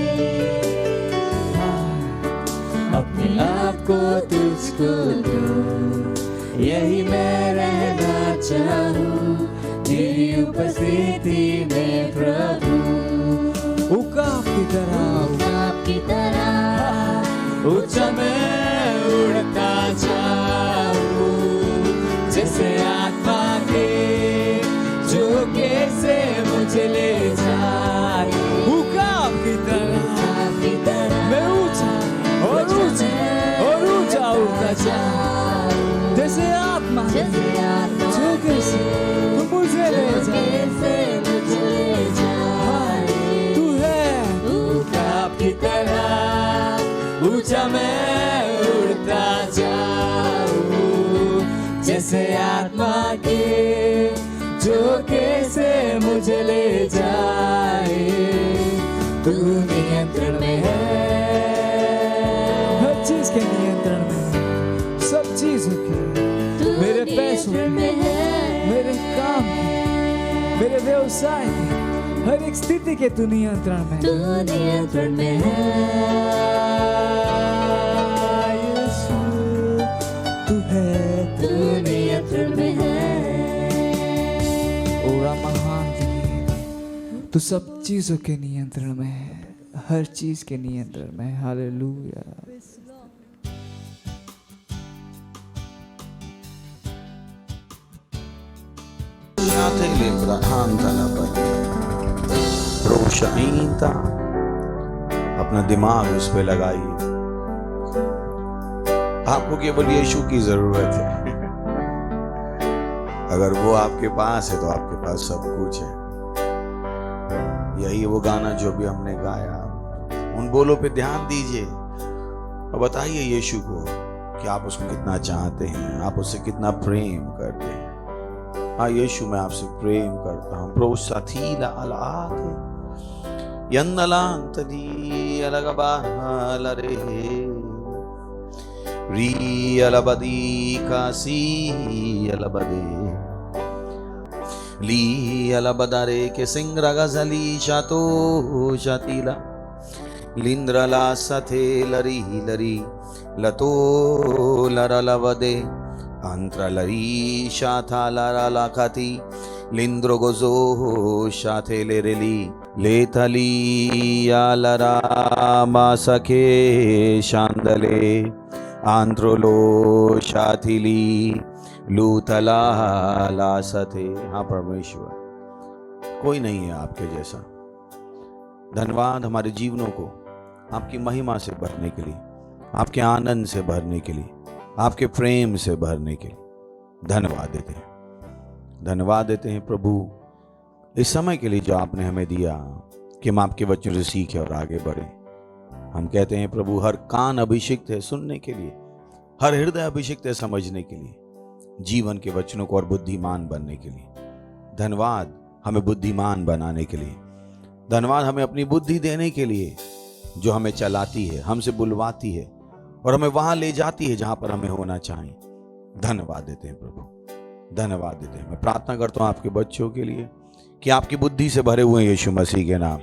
अपने आप को तुझको दूं, यही मैं रहना चाहूं तेरी उपस्थिति में प्रभु। उकाब की तरह ऊंचा मैं उड़ता जाऊं, जैसे आत्मा के झोंके से मुझे ले जाए। उकाब की तरह मैं ऊंचा और ऊंचा उड़ता जाऊं, जैसे आत्मा झोंके से तू मुझे ले जाए। तू है उकाब की तरह ऊंचा मैं उड़ता जाऊं, जैसे आत्मा के झोंके से मुझे ले जाए। तू नियंत्रण में है, हर चीज के नियंत्रण में है, सब चीजों के, मेरे पैसों के, मेरे काम के, मेरे व्यवसाय के, हर एक स्थिति के तू नियंत्रण में, तू नियंत्रण में है। यीशु तू है, तू नियंत्रण में है। ओरा महान तू सब चीजों के नियंत्रण में है, हर चीज के नियंत्रण में है। हालेलुया। अपना दिमाग उस पे लगाइए। आपको केवल यीशु की जरूरत है। अगर वो आपके पास है तो आपके पास सब कुछ है। यही वो गाना जो भी हमने गाया, उन बोलों पे ध्यान दीजिए और बताइए यीशु को कि आप उसको कितना चाहते हैं, आप उससे कितना प्रेम करते हैं। हाँ यीशु, मैं आपसे प्रेम करता हूँ। प्रोसाथीला अलाते यन्नलांतदी अलगबालरे री अलबदी कासी अलबदे ली अलबदरे के सिंगरा गजली शातो शातीला लिंद्रला सथे लरी लरी लतो लरलवदे अंत्रलरी शाथा लरलाखती लिंद्रो गोजो शाथे लेरेली लेथली आलरा मासके शांदले आंद्रोलो शाथिली लूथला लासथे। हाँ परमेश्वर, कोई नहीं है आपके जैसा। धन्यवाद हमारे जीवनों को आपकी महिमा से भरने के लिए, आपके आनंद से भरने के लिए, आपके प्रेम से भरने के लिए धन्यवाद देते हैं। धन्यवाद देते हैं प्रभु इस समय के लिए जो आपने हमें दिया कि हम आपके वचन से सीखें और आगे बढ़े। हम कहते हैं प्रभु, हर कान अभिषिक्त है सुनने के लिए, हर हृदय अभिषिक्त है समझने के लिए, जीवन के वचनों को और बुद्धिमान बनने के लिए। धन्यवाद हमें बुद्धिमान बनाने के लिए। धन्यवाद हमें अपनी बुद्धि देने के लिए जो हमें चलाती है, हमसे बुलवाती है और हमें वहां ले जाती है जहां पर हमें होना चाहिए। धन्यवाद देते हैं प्रभु, धन्यवाद देते हैं। मैं प्रार्थना करता हूं आपके बच्चों के लिए कि आपकी बुद्धि से भरे हुए यीशु मसीह के नाम।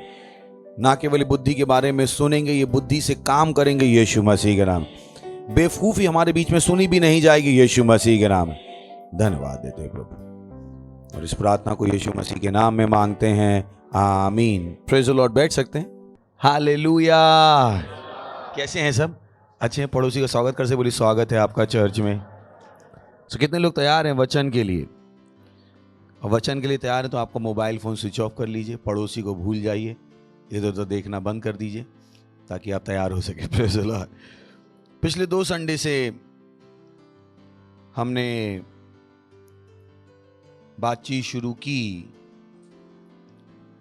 ना केवल बुद्धि के बारे में सुनेंगे, ये बुद्धि से काम करेंगे यीशु मसीह के नाम। बेवकूफी हमारे बीच में सुनी भी नहीं जाएगी यीशु मसीह के नाम। धन्यवाद देते हैं प्रभु और इस प्रार्थना को यीशु मसीह के नाम में मांगते हैं, आमीन। Praise the Lord. बैठ सकते हैं। हालेलुया। कैसे हैं सब? अच्छे हैं? पड़ोसी का स्वागत कर से बोली, स्वागत है आपका चर्च में। तो कितने लोग तैयार हैं वचन के लिए? और वचन के लिए तैयार है तो आपका मोबाइल फ़ोन स्विच ऑफ कर लीजिए, पड़ोसी को भूल जाइए, इधर उधर देखना बंद कर दीजिए ताकि आप तैयार हो सके। Praise the Lord. पिछले 2 संडे से हमने बातचीत शुरू की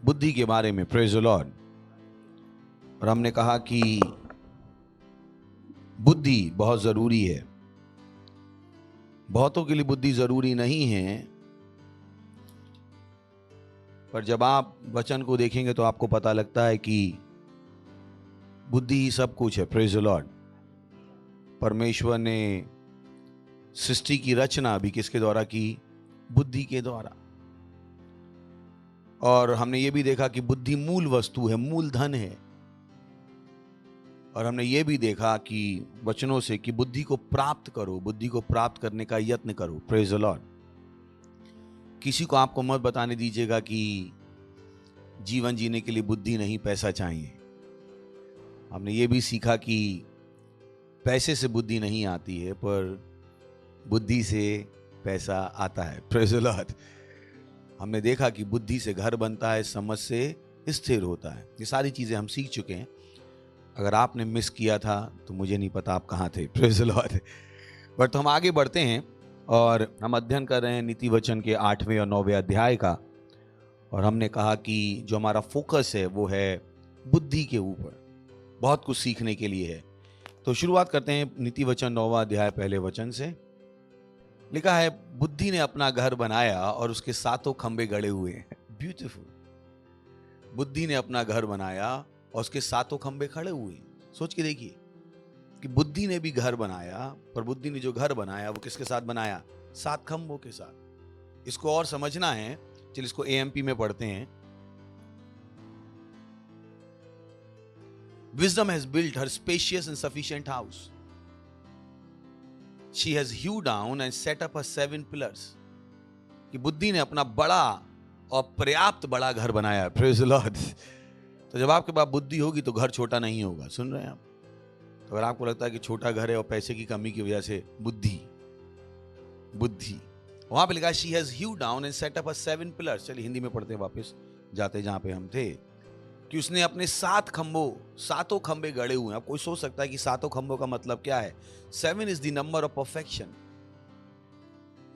बुद्धि के बारे में। Praise the Lord. और हमने कहा कि बुद्धि बहुत ज़रूरी है। बहुतों के लिए बुद्धि ज़रूरी नहीं है, पर जब आप वचन को देखेंगे तो आपको पता लगता है कि बुद्धि ही सब कुछ है। Praise the Lord. परमेश्वर ने सृष्टि की रचना भी किसके द्वारा की? बुद्धि के द्वारा। और हमने ये भी देखा कि बुद्धि मूल वस्तु है, मूल धन है। और हमने ये भी देखा कि वचनों से कि बुद्धि को प्राप्त करो, बुद्धि को प्राप्त करने का यत्न करो। Praise the Lord. किसी को आपको मत बताने दीजिएगा कि जीवन जीने के लिए बुद्धि नहीं, पैसा चाहिए। हमने ये भी सीखा कि पैसे से बुद्धि नहीं आती है, पर बुद्धि से पैसा आता है। Praise the Lord. हमने देखा कि बुद्धि से घर बनता है, समझ से स्थिर होता है। ये सारी चीजें हम सीख चुके हैं। अगर आपने मिस किया था तो मुझे नहीं पता आप कहाँ थे। Praise the Lord. बट तो हम आगे बढ़ते हैं और हम अध्ययन कर रहे हैं नीति वचन के 8वें और 9वें अध्याय का। और हमने कहा कि जो हमारा फोकस है वो है बुद्धि के ऊपर। बहुत कुछ सीखने के लिए है। तो शुरुआत करते हैं नीति वचन 9वां अध्याय पहले वचन से। लिखा है, बुद्धि ने अपना घर बनाया और उसके सातों खंबे गड़े हुए हैं। ब्यूटीफुल। बुद्धि ने अपना घर बनाया और उसके सातों खंबे खड़े हुए हैं। सोच के देखिए कि बुद्धि ने भी घर बनाया, पर बुद्धि ने जो घर बनाया वो किसके साथ बनाया? 7 खंबों के साथ। इसको और समझना है, चलिए इसको एएमपी में पढ़ते हैं। Wisdom has built her spacious and sufficient house. She has hewed down and set up her 7 pillars. कि बुद्धि ने अपना बड़ा और पर्याप्त बड़ा घर बनाया। Praise the Lord. तो जब आपके पास बुद्धि होगी तो घर छोटा नहीं होगा। सुन रहे हैं आप? तो अगर आपको लगता है कि छोटा घर है और पैसे की कमी की वजह से बुद्धि वहां पे लिखा है, she has hewed down and set up her 7 pillars. चलिए हिंदी में पढ़ते हैं वापस जाते जहां पे हम थे, कि उसने अपने 7 खंबे गड़े हुए हैं। अब कोई सोच सकता है कि 7 खंबों का मतलब क्या है? 7 is the number of perfection.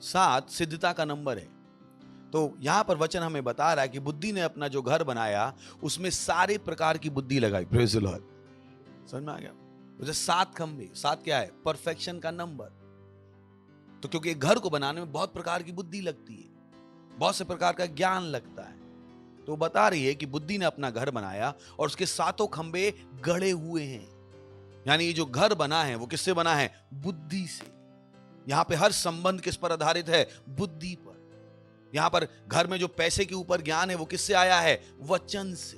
7 सिद्धता का नंबर है। तो यहां पर वचन हमें बता रहा है कि बुद्धि ने अपना जो घर बनाया उसमें सारे प्रकार की बुद्धि लगाई। Praise the Lord. समझ में आ गया? तो 7 खंबे, 7 क्या है? परफेक्शन का नंबर। तो क्योंकि एक घर को बनाने में बहुत प्रकार की बुद्धि लगती है, बहुत से प्रकार का ज्ञान लगता है। तो बता रही है कि बुद्धि ने अपना घर बनाया और उसके 7 खंबे गड़े हुए हैं। यानी ये जो घर बना है वो किससे बना है? बुद्धि से। यहां पे हर संबंध किस पर आधारित है? बुद्धि पर। यहां पर घर में जो पैसे के ऊपर ज्ञान है वो किससे आया है? वचन से।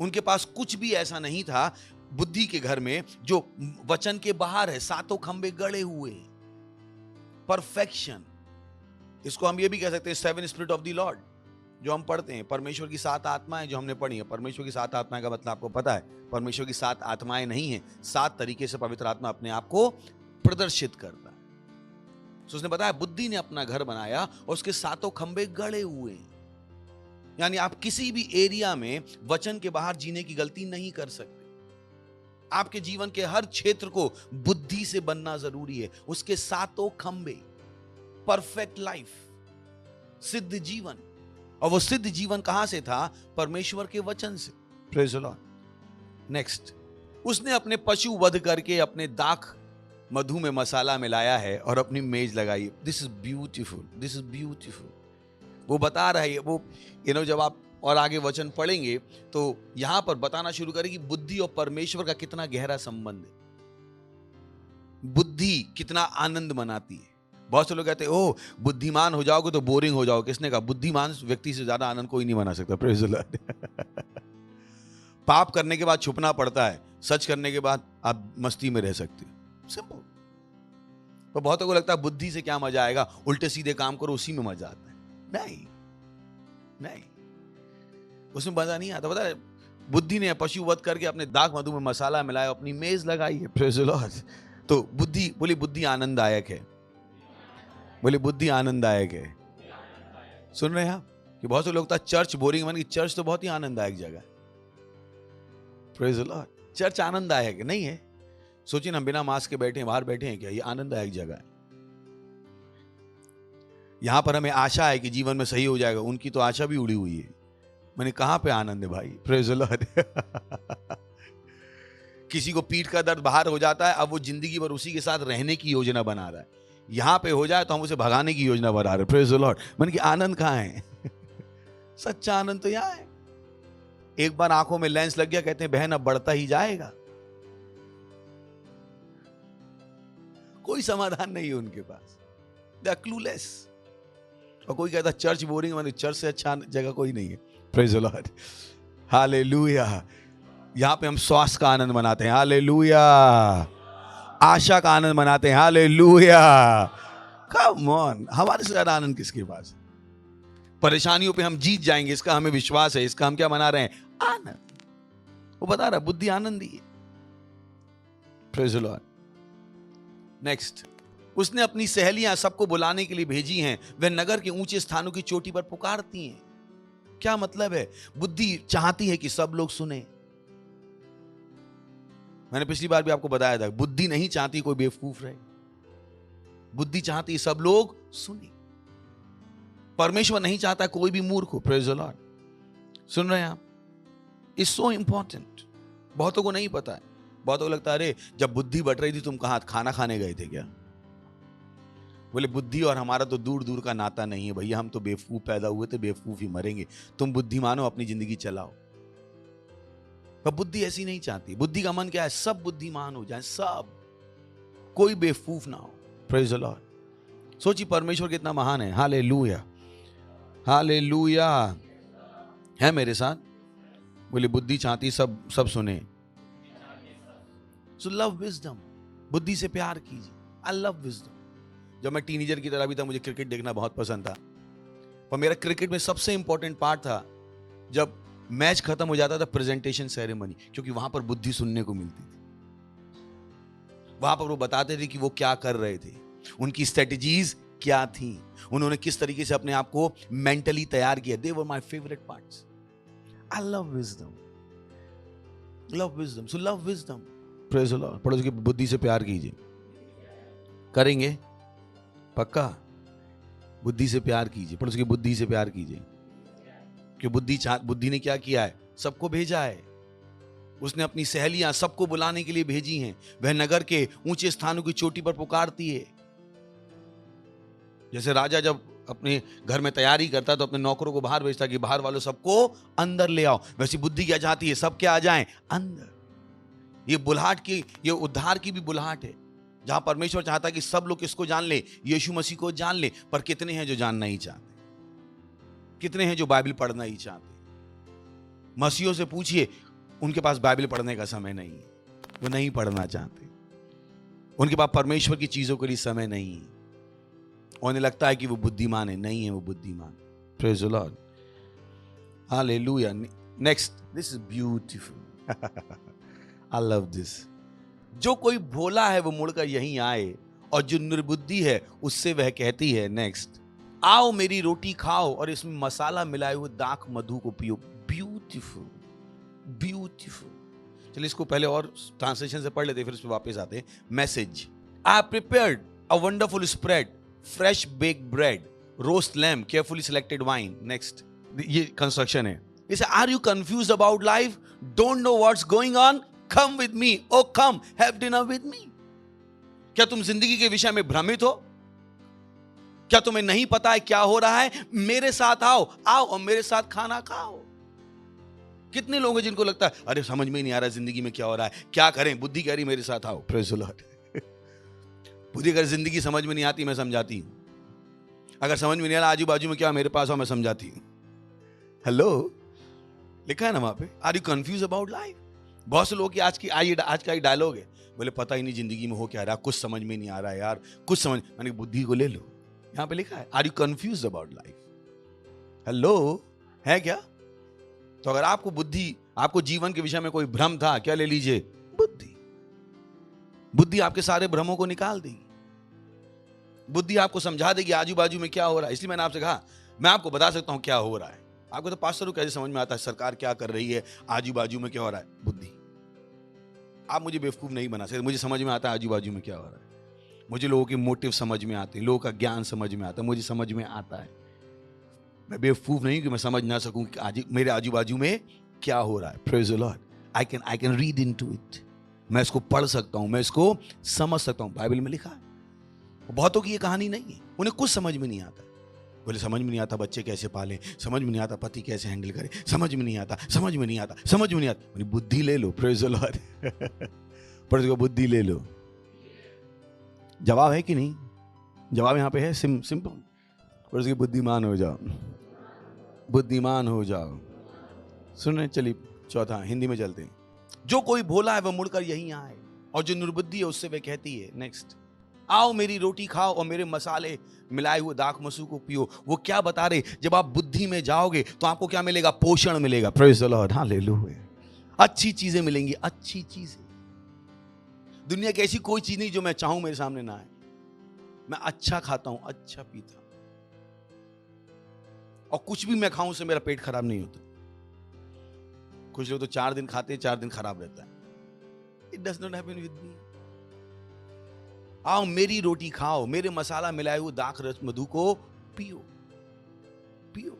उनके पास कुछ भी ऐसा नहीं था बुद्धि के घर में जो वचन के बाहर है। 7 खंबे गड़े हुए हैं। परफेक्शन। इसको हम ये भी कह सकते हैं 7 स्पिरिट ऑफ द लॉर्ड जो हम पढ़ते हैं। परमेश्वर की 7 आत्माएं जो हमने पढ़ी है। परमेश्वर की 7 आत्माएं का मतलब आपको पता है? परमेश्वर की 7 आत्माएं नहीं है, 7 तरीके से पवित्र आत्मा अपने आप को प्रदर्शित करता है। तो उसने बताया बुद्धि ने अपना घर बनाया और उसके 7 खंबे गड़े हुए हैं। यानी आप किसी भी एरिया में वचन के बाहर जीने की गलती नहीं कर सकते। आपके जीवन के हर क्षेत्र को बुद्धि से बनना जरूरी है। उसके 7 खंबे, परफेक्ट लाइफ, सिद्ध जीवन। और वो सिद्ध जीवन कहां से था? परमेश्वर के वचन से। Praise the Lord. नेक्स्ट, उसने अपने पशु वध करके अपने दाख मधु में मसाला मिलाया है और अपनी मेज लगाई। This is beautiful, this is beautiful. वो बता रहा है, वो जब आप और आगे वचन पढ़ेंगे तो यहां पर बताना शुरू करेगी बुद्धि और परमेश्वर का कितना गहरा संबंध है। बुद्धि कितना आनंद मनाती है। बहुत से लोग कहते हैं ओह बुद्धिमान हो जाओगे तो बोरिंग हो जाओगे। किसने कहा? बुद्धिमान व्यक्ति से ज्यादा आनंद कोई नहीं मना सकता। Praise the Lord. पाप करने के बाद छुपना पड़ता है, सच करने के बाद आप मस्ती में रह सकते हो। सिंपल। तो बहुतों को लगता है बुद्धि से क्या मजा आएगा, उल्टे सीधे काम करो उसी में मजा आता है। नहीं, उसमें मजा नहीं आता। पता है, बुद्धि ने पशु वध करके अपने दाख मधु में मसाला मिलाया, अपनी मेज लगाई है। Praise the Lord. तो बुद्धि, बोली बुद्धि आनंददायक है। बोले बुद्धि आनंददायक है। सुन रहे हैं आप? कि बहुत से लोग तो चर्च बोरिंग मन की, चर्च तो बहुत ही आनंददायक जगह है। Praise the Lord. चर्च आनंददायक नहीं है। सोचिए ना, बिना मास्क के बैठे हैं, बाहर बैठे हैं क्या? ये आनंददायक जगह है। यहां पर हमें आशा है कि जीवन में सही हो जाएगा। उनकी तो आशा भी उड़ी हुई है। मैंने कहां पे आनंद है भाई? Praise the Lord. किसी को पीठ का दर्द बाहर हो जाता है, अब वो जिंदगी भर उसी के साथ रहने की योजना बना रहा है। यहां पे हो जाए तो हम उसे भगाने की योजना बना रहे। Praise the Lord. मैंने कि आनंद कहां है? सच्चा आनंद तो यहां है। एक बार आंखों में लेंस लग गया, कहते हैं बहन अब बढ़ता ही जाएगा। कोई समाधान नहीं है उनके पास, दे आर क्लूलेस। और कोई कहता चर्च बोरिंग, माने चर्च से अच्छा जगह कोई नहीं है। Praise the lord, hallelujah. यहां पे हम स्वास्थ्य का आनंद मनाते हैं, हालेलुया। आशा का आनंद मनाते हैं, हालेलुया। कम ऑन, हमारे से ज्यादा आनंद किसके पास? परेशानियों पे हम जीत जाएंगे, इसका हमें विश्वास है। इसका हम क्या मना रहे हैं? आनंद। वो बता रहा बुद्धि आनंदी है। Praise the Lord. नेक्स्ट, उसने अपनी सहेलियां सबको बुलाने के लिए भेजी हैं। वह नगर के ऊंचे स्थानों की चोटी पर पुकारती हैं। क्या मतलब है? बुद्धि चाहती है कि सब लोग सुने। मैंने पिछली बार भी आपको बताया था, बुद्धि नहीं चाहती कोई बेवकूफ रहे, बुद्धि चाहती है सब लोग सुने। परमेश्वर नहीं चाहता कोई भी मूर्ख हो। Praise the Lord. सुन रहे हैं आप? Is so important. बहुतों को नहीं पता है। बहुतों को लगता है अरे जब बुद्धि बट रही थी तुम कहां खाना खाने गए थे क्या? बोले बुद्धि और हमारा तो दूर दूर का नाता नहीं है भैया, हम तो बेवकूफ पैदा हुए थे, बेवकूफ ही मरेंगे। तुम बुद्धिमान हो, अपनी जिंदगी चलाओ। पर बुद्धि ऐसी नहीं चाहती। बुद्धि का मन क्या है? सब बुद्धिमान हो जाए, सब, कोई बेवकूफ ना हो। Praise the Lord. सोचिए परमेश्वर कितना महान है। Hallelujah, hallelujah. है मेरे साथ? बोले बुद्धि चाहती सब सुने। सो लव विजडम, बुद्धि से प्यार कीजिए। आई लव विजडम। जब मैं टीनेजर की तरह भी था, मुझे क्रिकेट देखना बहुत पसंद था। पर मेरा क्रिकेट में सबसे इंपॉर्टेंट पार्ट था जब मैच खत्म हो जाता था, प्रेजेंटेशन सेरेमनी, क्योंकि वहां पर बुद्धि सुनने को मिलती थी। वहां पर वो बताते थे कि वो क्या कर रहे थे, उनकी स्ट्रेटजीज क्या थी, उन्होंने किस तरीके से अपने आप को मेंटली तैयार किया। They were my favourite parts. I love wisdom, love wisdom. So love wisdom. Praise the lord. पड़ोसी की बुद्धि से प्यार कीजिए। करेंगे पक्का? बुद्धि से प्यार कीजिए। पड़ोसी की बुद्धि से प्यार कीजिए। कि बुद्धि ने क्या किया है? सबको भेजा है। उसने अपनी सहेलियां सबको बुलाने के लिए भेजी हैं। वह नगर के ऊंचे स्थानों की चोटी पर पुकारती है। जैसे राजा जब अपने घर में तैयारी करता तो अपने नौकरों को बाहर भेजता कि बाहर वालों सबको अंदर ले आओ, वैसी बुद्धि क्या चाहती है? सब क्या आ जाएं अंदर। ये बुलाहट की, ये उद्धार की भी बुलाहट है, जहां परमेश्वर चाहता है कि सब लोग किसको जान ले? यीशु मसीह को जान ले। पर कितने हैं जो जानना ही चाहते? कितने हैं जो बाइबल पढ़ना ही चाहते? मसीहों से पूछिए, उनके पास बाइबल पढ़ने का समय नहीं है, वो नहीं पढ़ना चाहते। उनके पास परमेश्वर की चीजों के लिए समय नहीं है। उन्हें लगता है कि वो बुद्धिमान है, नहीं है वो बुद्धिमान। Praise the lord, hallelujah. Next, this is beautiful. I love this. जो कोई भोला है वो मुड़कर यहीं आए, और जो निर्बुद्धि है उससे वह कहती है, नेक्स्ट, आओ मेरी रोटी खाओ और इसमें मसाला मिलाए हुए दाख मधु को पियो। Beautiful, beautiful. चलिए इसको पहले और ट्रांसलेशन से पढ़ लेते, फिर इस पे वापस आते हैं। Message, I have prepared a wonderful spread, fresh baked bread, roast lamb, carefully selected wine. Next, ये कंस्ट्रक्शन है। इसे, are you confused about life? Don't know what's going on? Come with me, oh come, have dinner with me. क्या तुम जिंदगी के विषय में भ्रमित हो? क्या तुम्हें नहीं पता है क्या हो रहा है? मेरे साथ आओ, आओ और मेरे साथ खाना खाओ। कितने लोग हैं जिनको लगता है अरे समझ में ही नहीं आ रहा जिंदगी में क्या हो रहा है, क्या करें? बुद्धि कह रही मेरे साथ आओ। Praise the Lord. बुद्धि अगर जिंदगी समझ में नहीं आती, मैं समझाती हूं। अगर समझ में नहीं आ रहा आजू बाजू में क्या, मेरे पास आओ, मैं समझाती हूं। हेलो, लिखा है ना वहां पे, are you confuse about life? बहुत से लोगों की आज का ही डायलॉग है, बोले पता ही नहीं जिंदगी में हो क्या रहा, कुछ समझ में नहीं आ रहा है यार, कुछ समझ। मैंने बुद्धि को ले लो, यहां पे लिखा है are you confuse about life. Hello, है क्या? तो अगर आपको बुद्धि, आपको जीवन के विषय में कोई भ्रम था, क्या ले लीजिए? बुद्धि। बुद्धि आपके सारे भ्रमों को निकाल देगी। बुद्धि आपको समझा देगी आजू बाजू में क्या हो रहा है। इसलिए मैंने आपसे कहा मैं आपको बता सकता हूं क्या हो रहा है। आपको तो पास्टर को कैसे समझ में आता है सरकार क्या कर रही है, आजू बाजू में क्या हो रहा है? बुद्धि। आप मुझे बेवकूफ नहीं बना सकते, मुझे समझ में आता है आजू बाजू में क्या हो रहा है। मुझे लोगों के मोटिव समझ में आते हैं, लोगों का ज्ञान समझ में आता है, मुझे समझ में आता है। मैं बेवकूफ नहीं कि मैं समझ ना सकूं कि मेरे आजू बाजू में क्या हो रहा है। Praise the Lord. I can read into it. मैं इसको पढ़ सकता हूं, मैं इसको समझ सकता हूं। बाइबल में लिखा है। बहुतों की ये कहानी नहीं है, उन्हें कुछ समझ में नहीं आता। बोले समझ में नहीं आता बच्चे कैसे पालें, समझ में नहीं आता पति कैसे हैंडल करें, समझ में नहीं आता, समझ में नहीं आता, समझ में नहीं आता। बोले बुद्धि ले लो, प्रेज़ द लॉर्ड। पर उसको बुद्धि ले लो। जवाब है कि नहीं? जवाब यहाँ पे है सिंपल। पर उसकी बुद्धिमान हो जाओ, बुद्धिमान हो जाओ। सुन रहे? चलिए चौथा हिंदी में चलते हैं। जो कोई भोला है वह मुड़कर यहीं आए, और जो निर्बुद्धि है उससे वे कहती है, नेक्स्ट, आओ मेरी रोटी खाओ और मेरे मसाले मिलाए हुए दाख मसू को पियो। वो क्या बता रहे? जब आप बुद्धि में जाओगे तो आपको क्या मिलेगा? पोषण मिलेगा। Praise the lord, hallelujah. अच्छी चीजें मिलेंगी, अच्छी चीजें। दुनिया की ऐसी कोई चीज नहीं जो मैं चाहूं मेरे सामने ना आए। मैं अच्छा खाता हूं, अच्छा पीता हूं, और कुछ भी मैं खाऊं उससे मेरा पेट खराब नहीं होता। कुछ लोग तो 4 दिन खाते हैं, 4 दिन खराब रहता है। It does not happen with me. आओ मेरी रोटी खाओ, मेरे मसाला मिलाए हुए दाख रस मधु को पियो, पियो।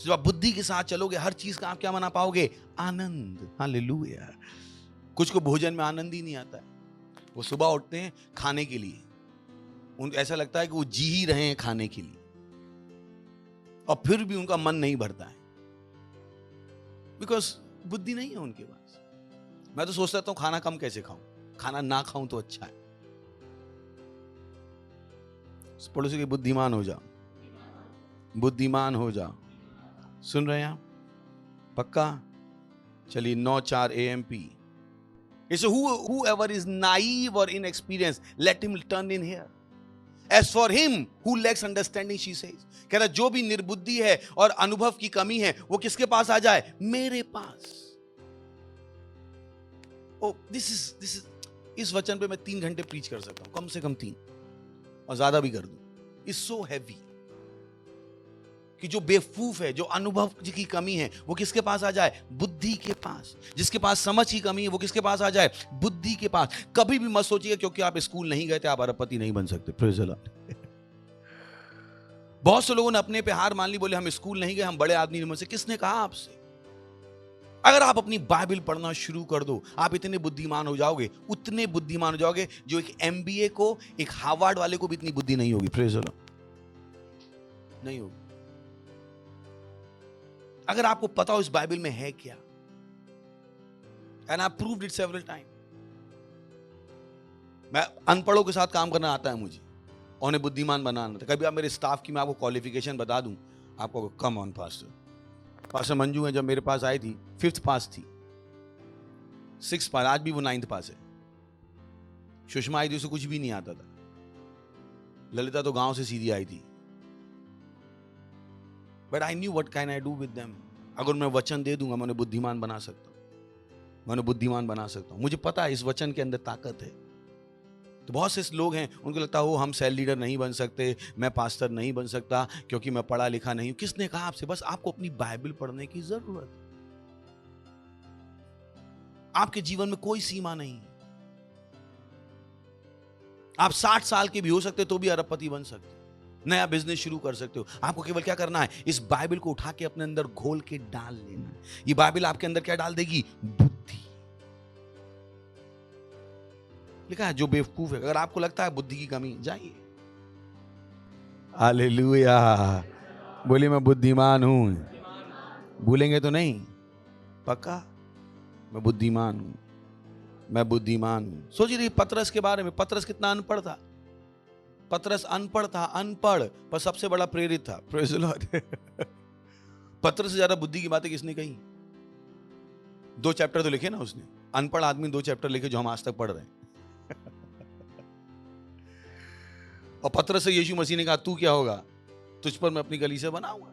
जब आप बुद्धि के साथ चलोगे हर चीज का आप क्या मना पाओगे? आनंद। हालेलुया। कुछ को भोजन में आनंद ही नहीं आता है। वो सुबह उठते हैं खाने के लिए, उनको ऐसा लगता है कि वो जी ही रहे हैं खाने के लिए, और फिर भी उनका मन नहीं भरता है, बिकॉज बुद्धि नहीं है उनके पास। मैं तो सोचता हूं खाना कम कैसे खाऊं, खाना ना खाऊं तो अच्छा है। पड़ोसी के बुद्धिमान हो जाओ, बुद्धिमान हो जाओ। सुन रहे हैं आप? पक्का? चलिए 9:04 AMP। So whoever is naive or inexperienced, let him turn in here. As for him who lacks understanding, she says, कह रहा जो भी निर्बुद्धि है और अनुभव की कमी है वो किसके पास आ जाए? मेरे पास। Oh, this is इस वचन पे मैं 3 घंटे प्रीच कर सकता हूं, कम से कम 3, और ज्यादा भी कर दूं। It's so heavy कि जो बेवकूफ है, जो अनुभव की कमी है, वो किसके पास आ जाए? बुद्धि के पास। जिसके पास समझ की कमी है वो किसके पास आ जाए? बुद्धि के पास। कभी भी मत सोचिए क्योंकि आप स्कूल नहीं गए थे आप अरबपति नहीं बन सकते। Praise the Lord. बहुत से लोगों ने अपने पे हार मान ली, बोले हम स्कूल नहीं गए, हम बड़े आदमी नहीं बन सकते। किसने कहा आपसे? अगर आप अपनी बाइबल पढ़ना शुरू कर दो, आप इतने बुद्धिमान हो जाओगे, उतने बुद्धिमान हो जाओगे जो एक MBA को, एक हार्वर्ड वाले को भी इतनी बुद्धि नहीं होगी। प्रेज़ द लॉर्ड, नहीं होगी। अगर आपको पता हो इस बाइबल में है क्या, and I proved it several time. मैं अनपढ़ों के साथ काम करना आता है मुझे, और उन्हें बुद्धिमान बनाना था। कभी आप मेरे स्टाफ की मैं आपको क्वालिफिकेशन बता दूं, आपको कम ऑन पास्टर मंजू है, जब मेरे पास आई थी 5th पास थी, 6th पास, आज भी वो 9th पास है। सुषमा आई थी, उसे कुछ भी नहीं आता था। ललिता तो गांव से सीधी आई थी। But I knew what can I do with them. अगर मैं वचन दे दूंगा मैं उन्हें बुद्धिमान बना सकता हूं, मैं उन्हें बुद्धिमान बना सकता हूं। मुझे पता है इस वचन के अंदर ताकत है। तो बहुत से लोग हैं उनको लगता है वो हम सेल लीडर नहीं बन सकते, मैं पास्टर नहीं बन सकता क्योंकि मैं पढ़ा लिखा नहीं हूं। किसने कहा आपसे? बस आपको अपनी बाइबल पढ़ने की जरूरत है। आपके जीवन में कोई सीमा नहीं है। आप 60 साल के भी हो सकते तो भी अरबपति बन सकते, नया बिजनेस शुरू कर सकते हो। आपको केवल क्या करना है? इस बाइबल को उठा के अपने अंदर घोल के डाल लेना। ये बाइबल आपके अंदर क्या डाल देगी? बुद्धि। लिखा है जो बेवकूफ है, अगर आपको लगता है बुद्धि की कमी, जाइए। हालेलुया। बोलिए मैं बुद्धिमान हूं। भूलेंगे तो नहीं? पक्का? मैं बुद्धिमान हूं, मैं बुद्धिमान हूं। सोचिए रही पतरस के बारे में। पतरस कितना अनपढ़ था। पतरस अनपढ़ था, अनपढ़ पर सबसे बड़ा प्रेरित था। Praise the Lord. पतरस से ज्यादा बुद्धि की बातें किसने कही? 2 चैप्टर तो लिखे ना उसने। अनपढ़ आदमी 2 चैप्टर लिखे जो हम आज तक पढ़ रहे हैं। और पतरस से यीशु मसीह ने कहा तू क्या होगा? तुझ पर मैं अपनी कलीसिया बनाऊंगा।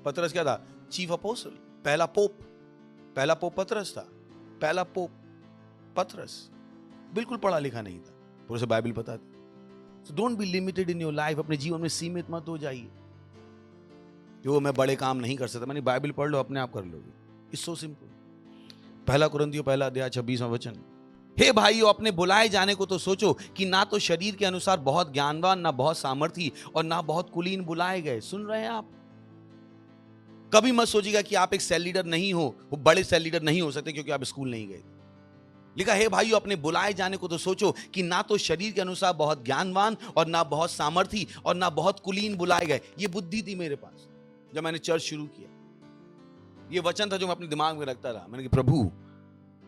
पतरस क्या था? चीफ अपोस्टल, पहला पोप पतरस था। पहला पोप पतरस बिल्कुल पढ़ा लिखा नहीं था, पर उसे बाइबल पता थी। So don't be limited in your life। अपने जीवन में सीमित मत हो जाइए जो मैं बड़े काम नहीं कर सकता। मैंने बाइबल पढ़ लो, अपने आप कर लोगे। It's so simple। 1 कुरिन्थियों 1 अध्याय 26वां वचन। हे भाइयों, अपने बुलाए जाने को तो सोचो कि ना तो शरीर के अनुसार बहुत ज्ञानवान, ना बहुत सामर्थी और ना बहुत कुलीन बुलाए गए। सुन रहे हैं आप? कभी मत सोचिएगा कि आप एक सेल लीडर नहीं हो, वो बड़े सेल लीडर नहीं हो सकते क्योंकि आप स्कूल नहीं गए। लिखा है भाइयों अपने बुलाए जाने को तो सोचो कि ना तो शरीर के अनुसार बहुत ज्ञानवान और ना बहुत सामर्थी और ना बहुत कुलीन बुलाए गए। ये बुद्धि थी मेरे पास जब मैंने चर्च शुरू किया। ये वचन था जो मैं अपने दिमाग में रखता रहा। मैंने कहा प्रभु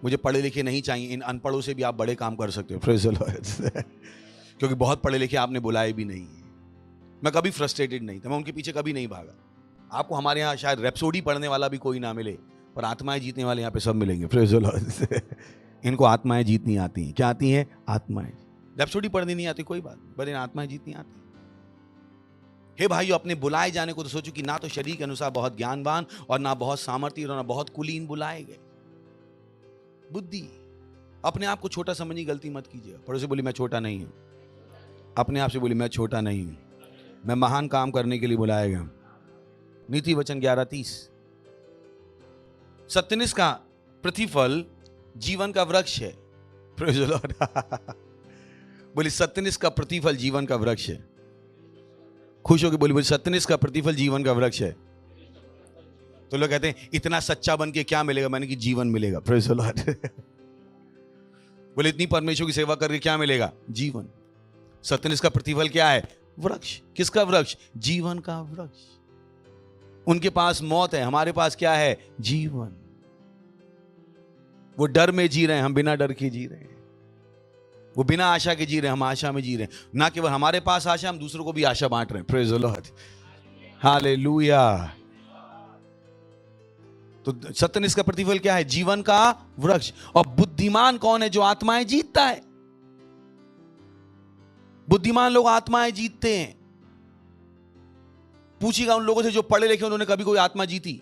मुझे पढ़े लिखे नहीं चाहिए, इन अनपढ़ों से भी आप बड़े काम कर सकते हो। Praise the Lord. क्योंकि बहुत पढ़े लिखे आपने बुलाए भी नहीं है। मैं कभी फ्रस्ट्रेटेड नहीं था, मैं उनके पीछे कभी नहीं भागा। आपको हमारे यहाँ शायद रैप्सोडी पढ़ने वाला भी कोई ना मिले, पर आत्माएं जीतने वाले यहाँ पे सब मिलेंगे। Praise the Lord. इनको आत्माएं जीतनी आती हैं। क्या आती हैं? आत्माएं। रैप्सोडी पढ़नी नहीं आती कोई बात नहीं, पर इन आत्माएं जीतनी आती। हे भाइयों अपने बुलाए जाने को तो सोचो कि ना तो शरीर के अनुसार बहुत ज्ञानवान और ना बहुत सामर्थी और ना बहुत कुलीन बुलाए गए। बुद्धि। अपने आप को छोटा समझने की गलती मत कीजिए। पड़ोसी बोली मैं छोटा नहीं हूं। अपने आप से बोली मैं छोटा नहीं हूं, मैं महान काम करने के लिए बुलाया गया। नीति वचन 11:30। सत्यनिष्ठ का प्रतिफल जीवन का वृक्ष है। Praise the Lord. बोली सत्यनिष्ठ का प्रतिफल जीवन का वृक्ष है। खुश होकर बोली सत्यनिष्ठ का प्रतिफल जीवन का वृक्ष है। तो लोग कहते हैं इतना सच्चा बन के क्या मिलेगा? मैंने कि जीवन मिलेगा। Praise the Lord. बोले इतनी परमेश्वर की सेवा करके क्या मिलेगा? जीवन। सत्यनिष्ठ का प्रतिफल क्या है? वृक्ष। किसका वृक्ष? जीवन का वृक्ष। उनके पास मौत है, हमारे पास क्या है? जीवन। वो डर में जी रहे हैं, हम बिना डर के जी रहे हैं। वो बिना आशा के जी रहे हैं, हम आशा में जी रहे हैं। ना केवल हमारे पास आशा, हम दूसरों को भी आशा बांट रहे हैं। Praise the lord. हालेलुया। तो सत्यनिष्ठ का प्रतिफल क्या है? जीवन का वृक्ष। और बुद्धिमान कौन है? जो आत्माएं जीतता है। बुद्धिमान लोग आत्माएं जीतते हैं। पूछिएगा उन लोगों से जो पढ़े लिखे, उन्होंने कभी कोई आत्मा जीती?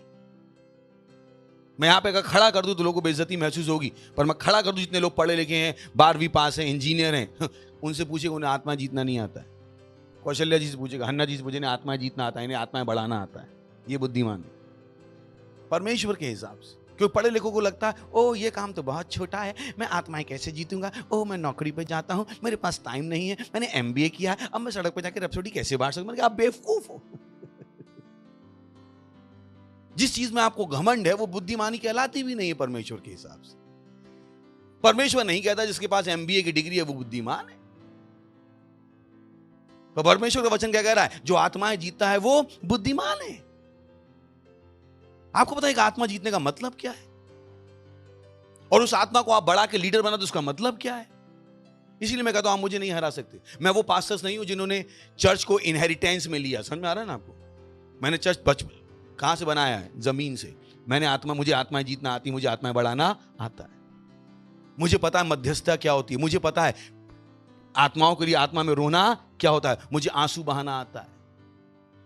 मैं यहां पे अगर खड़ा कर दूं तो लोगों को बेइज्जती महसूस होगी, पर मैं खड़ा कर दूं जितने लोग पढ़े लिखे हैं, 12वीं पास हैं, इंजीनियर हैं, उनसे पूछिएगा उन्हें आत्मा जीतना नहीं आता है। कौशल्या जी से पूछेगा, हन्ना जी से पूछेगा, आत्मा जीतना आता है, इन्हें आत्माएं बढ़ाना आता है। ये बुद्धिमान है परमेश्वर के हिसाब से। क्योंकि पढ़े लिखों को लगता है ओ ये काम तो बहुत छोटा है, मैं आत्माएं कैसे जीतूंगा? ओ मैं नौकरी पे जाता हूं, मेरे पास टाइम नहीं है, मैंने MBA किया है, अब मैं सड़क पे जाकर रैप्सोडी कैसे बांट सकता हूं? आप बेवकूफ हो। जिस चीज में आपको घमंड है वो बुद्धिमानी कहलाती भी नहीं है परमेश्वर के हिसाब से। परमेश्वर नहीं कहता जिसके पास MBA की डिग्री है वो बुद्धिमान है। तो परमेश्वर का वचन क्या कह रहा है? जो आत्माएं जीतता है वो बुद्धिमान है। आपको पता है कि आत्मा जीतने का मतलब क्या है? और उस आत्मा को आप बढ़ा के लीडर बना तो उसका मतलब क्या है? इसीलिए मैं कहता हूं आप मुझे नहीं हरा सकते। मैं वो पास्टर्स नहीं हूं जिन्होंने चर्च को इनहेरिटेंस में लिया। समझ में आ रहा है ना आपको? मैंने चर्च बचपन कहां से बनाया है? जमीन से। मुझे आत्माएं जीतना आती, मुझे आत्माएं बढ़ाना आता है। मुझे पता है मध्यस्थता क्या होती है, मुझे पता है आत्माओं के लिए आत्मा में रोना क्या होता है, मुझे आंसू बहाना आता है,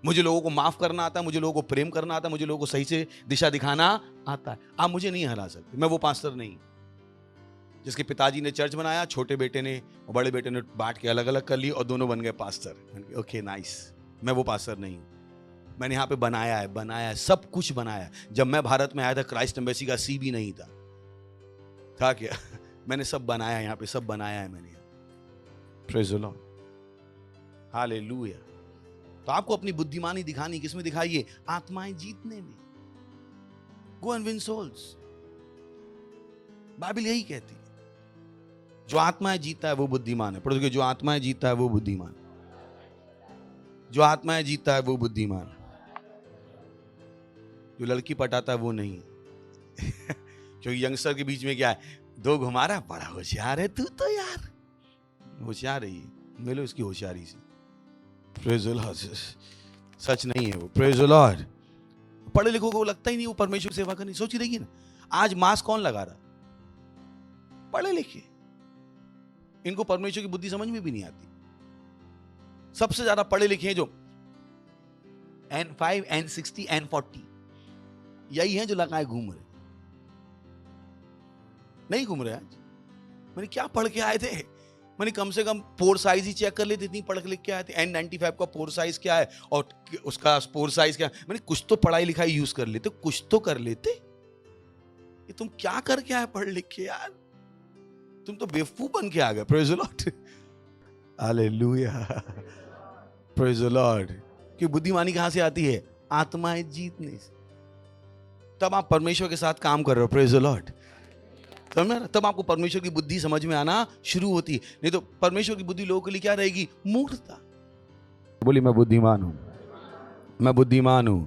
मुझे लोगों को माफ करना आता है, मुझे लोगों को प्रेम करना आता है, मुझे लोगों को सही से दिशा दिखाना आता है। आप मुझे नहीं हरा सकते। मैं वो पास्टर नहीं जिसके पिताजी ने चर्च बनाया, छोटे बेटे ने और बड़े बेटे ने बांट के अलग अलग कर ली और दोनों बन गए पास्टर। Okay nice. मैं वो पास्टर नहीं हूं। मैंने यहाँ पे बनाया है, सब कुछ बनाया है। जब मैं भारत में आया था क्राइस्ट एम्बेसी का सी भी नहीं था क्या? मैंने सब बनाया, यहाँ पे सब बनाया है मैंने। Praise the lord. हालेलुया। तो आपको अपनी बुद्धिमानी दिखानी किसमें दिखाइए? आत्माएं जीतने में। Go and win souls. Bible यही कहती है। जो आत्माएं जीतता है वो बुद्धिमान है। पढ़ोगे जो आत्माएं जीतता है वो बुद्धिमान। जो आत्माएं जीतता है वो बुद्धिमान। जो लड़की पटाता है वो नहीं। क्योंकि यंगस्टर के बीच में क्या है? 2 घुमा रहा, बड़ा होशियार है तू तो यार। होशियार है ये, मिलो इसकी होशियारी से। Praise the Lord. सच नहीं है वो। Praise the Lord. पढ़े लिखों को लगता ही नहीं वो परमेश्वर की सेवा करनी। सोची देखिए ना, आज मास्क कौन लगा रहा? पढ़े लिखे। इनको परमेश्वर की बुद्धि समझ में भी नहीं आती। सबसे ज्यादा पढ़े लिखे हैं जो N5, N60, N40 यही हैं जो लगाए घूम रहे। नहीं घूम रहे आज। मैंने क्या पढ़ के आए थे? मैंने कम से कम पोर साइज ही चेक कर लेते, इतनी पढ़ के लिख के आए थे। N95 का पोर साइज क्या है और उसका पोर साइज क्या है। मैंने कुछ तो पढ़ाई लिखाई यूज कर लेते, कुछ तो कर लेते। ये तुम क्या करके आए पढ़ लिख के यार? तुम तो बेवकूफ बन के आ गए। Praise the lord. Hallelujah. Praise the Lord. कि बुद्धिमानी कहां से आती है? आत्माएं जीतने से। तब आप परमेश्वर के साथ काम कर रहे हो। Praise the Lord. समझ में आ रहा? तब आपको परमेश्वर की बुद्धि समझ में आना शुरू होती है। नहीं तो परमेश्वर की बुद्धि लोगों के लिए क्या रहेगी? मूर्खता। बोली मैं बुद्धिमान हूं, मैं बुद्धिमान हूं।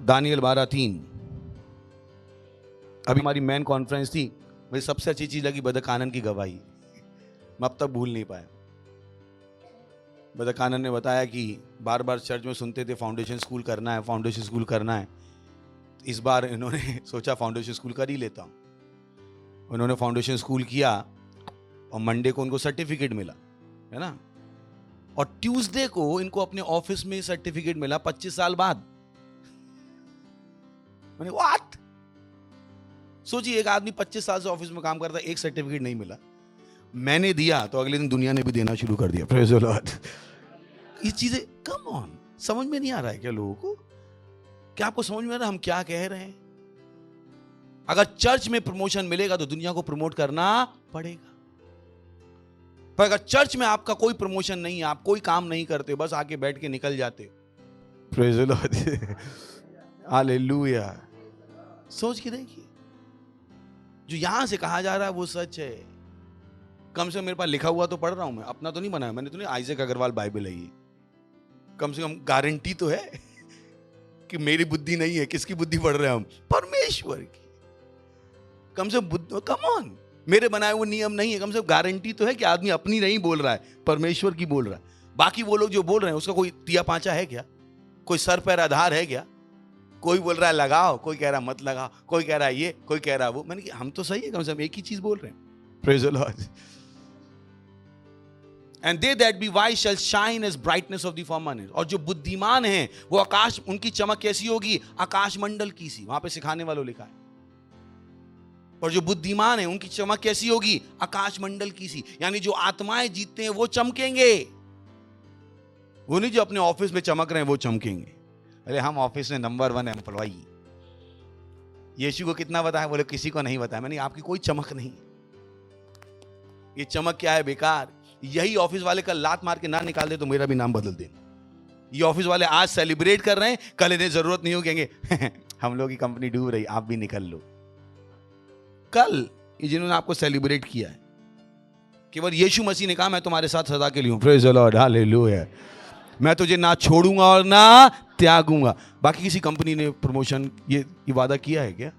दानियल 12:3। अभी हमारी मेन कॉन्फ्रेंस थी, मुझे सबसे अच्छी चीज लगी ब्रदर कानन की गवाही। मैं अब तक भूल नहीं पाया। ब्रदर कानन ने बताया कि बार बार चर्च में सुनते थे फाउंडेशन स्कूल करना है, फाउंडेशन स्कूल करना है। इस बार इन्होंने सोचा फाउंडेशन स्कूल कर ही लेता हूं। उन्होंने फाउंडेशन स्कूल किया और मंडे को उनको सर्टिफिकेट मिला, है ना? और ट्यूसडे को इनको अपने ऑफिस में सर्टिफिकेट मिला 25 साल बाद। मैंने व्हाट? सोचिए, एक आदमी 25 साल से ऑफिस में काम करता है, एक सर्टिफिकेट नहीं मिला। मैंने दिया तो अगले दिन दुनिया ने भी देना शुरू कर दिया। Praise the Lord. ये चीजें कम ऑन, समझ में नहीं आ रहा है क्या लोगों को? क्या आपको समझ में आ रहा है हम क्या कह रहे हैं? अगर चर्च में प्रमोशन मिलेगा तो दुनिया को प्रमोट करना पड़ेगा। पर अगर चर्च में आपका कोई प्रमोशन नहीं है, आप कोई काम नहीं करते, बस आके बैठ के निकल जाते, प्रेज़ द लॉर्ड, हालेलुया। सोच के देखिए, जो यहां से कहा जा रहा है वो सच है। कम से कम मेरे पास लिखा हुआ तो पढ़ रहा हूं मैं, अपना तो नहीं बनाया मैंने, तो नहीं आइजैक अग्रवाल बाइबल है ये। कम से कम गारंटी तो है कि मेरी बुद्धि नहीं है। किसकी बुद्धि पढ़ रहे हैं हम? परमेश्वर की। कम से कम, कम ऑन, मेरे बनाए हुए नियम नहीं है। कम से कम गारंटी तो है कि आदमी अपनी नहीं बोल रहा है, परमेश्वर की बोल रहा है। बाकी वो लोग जो बोल रहे हैं उसका कोई तिया पांचा है क्या? कोई सर पैर आधार है क्या? कोई बोल रहा है लगाओ, कोई कह रहा है मत लगाओ, कोई कह रहा है ये, कोई कह रहा है वो। मैंने कहा हम तो सही है, कम से कम एक ही चीज बोल रहे हैं। Praise the Lord. And they that be wise shall shine as brightness of the firmament। और जो बुद्धिमान हैं वो आकाश, उनकी चमक कैसी होगी? आकाश मंडल की सी। वहां पे सिखाने वालों लिखा है। और जो बुद्धिमान है उनकी चमक कैसी होगी? आकाश मंडल की सी। यानी जो आत्माएं जीतते हैं वो चमकेंगे। वो नहीं जो अपने ऑफिस में चमक रहे हैं वो चमकेंगे। अरे हम ऑफिस में नंबर 1 एम्प्लॉई। यीशु को कितना बताया? बोले किसी को नहीं बताया। मैंने आपकी कोई चमक नहीं। ये चमक क्या है? बेकार। यही ऑफिस वाले कल लात मार के ना निकाल दे तो मेरा भी नाम बदल दे। ये ऑफिस वाले आज सेलिब्रेट कर रहे हैं, कल इन्हें जरूरत नहीं हो, कहेंगे हम लोग की कंपनी डूब रही, आप भी निकल लो। कल ये जिन्होंने आपको सेलिब्रेट किया है, केवल यीशु मसीह ने कहा मैं तुम्हारे साथ सदा के लिए हूं। Praise the lord, hallelujah. मैं तुझे ना छोड़ूंगा और ना त्यागूंगा। बाकी किसी कंपनी ने प्रमोशन ये वादा किया है क्या?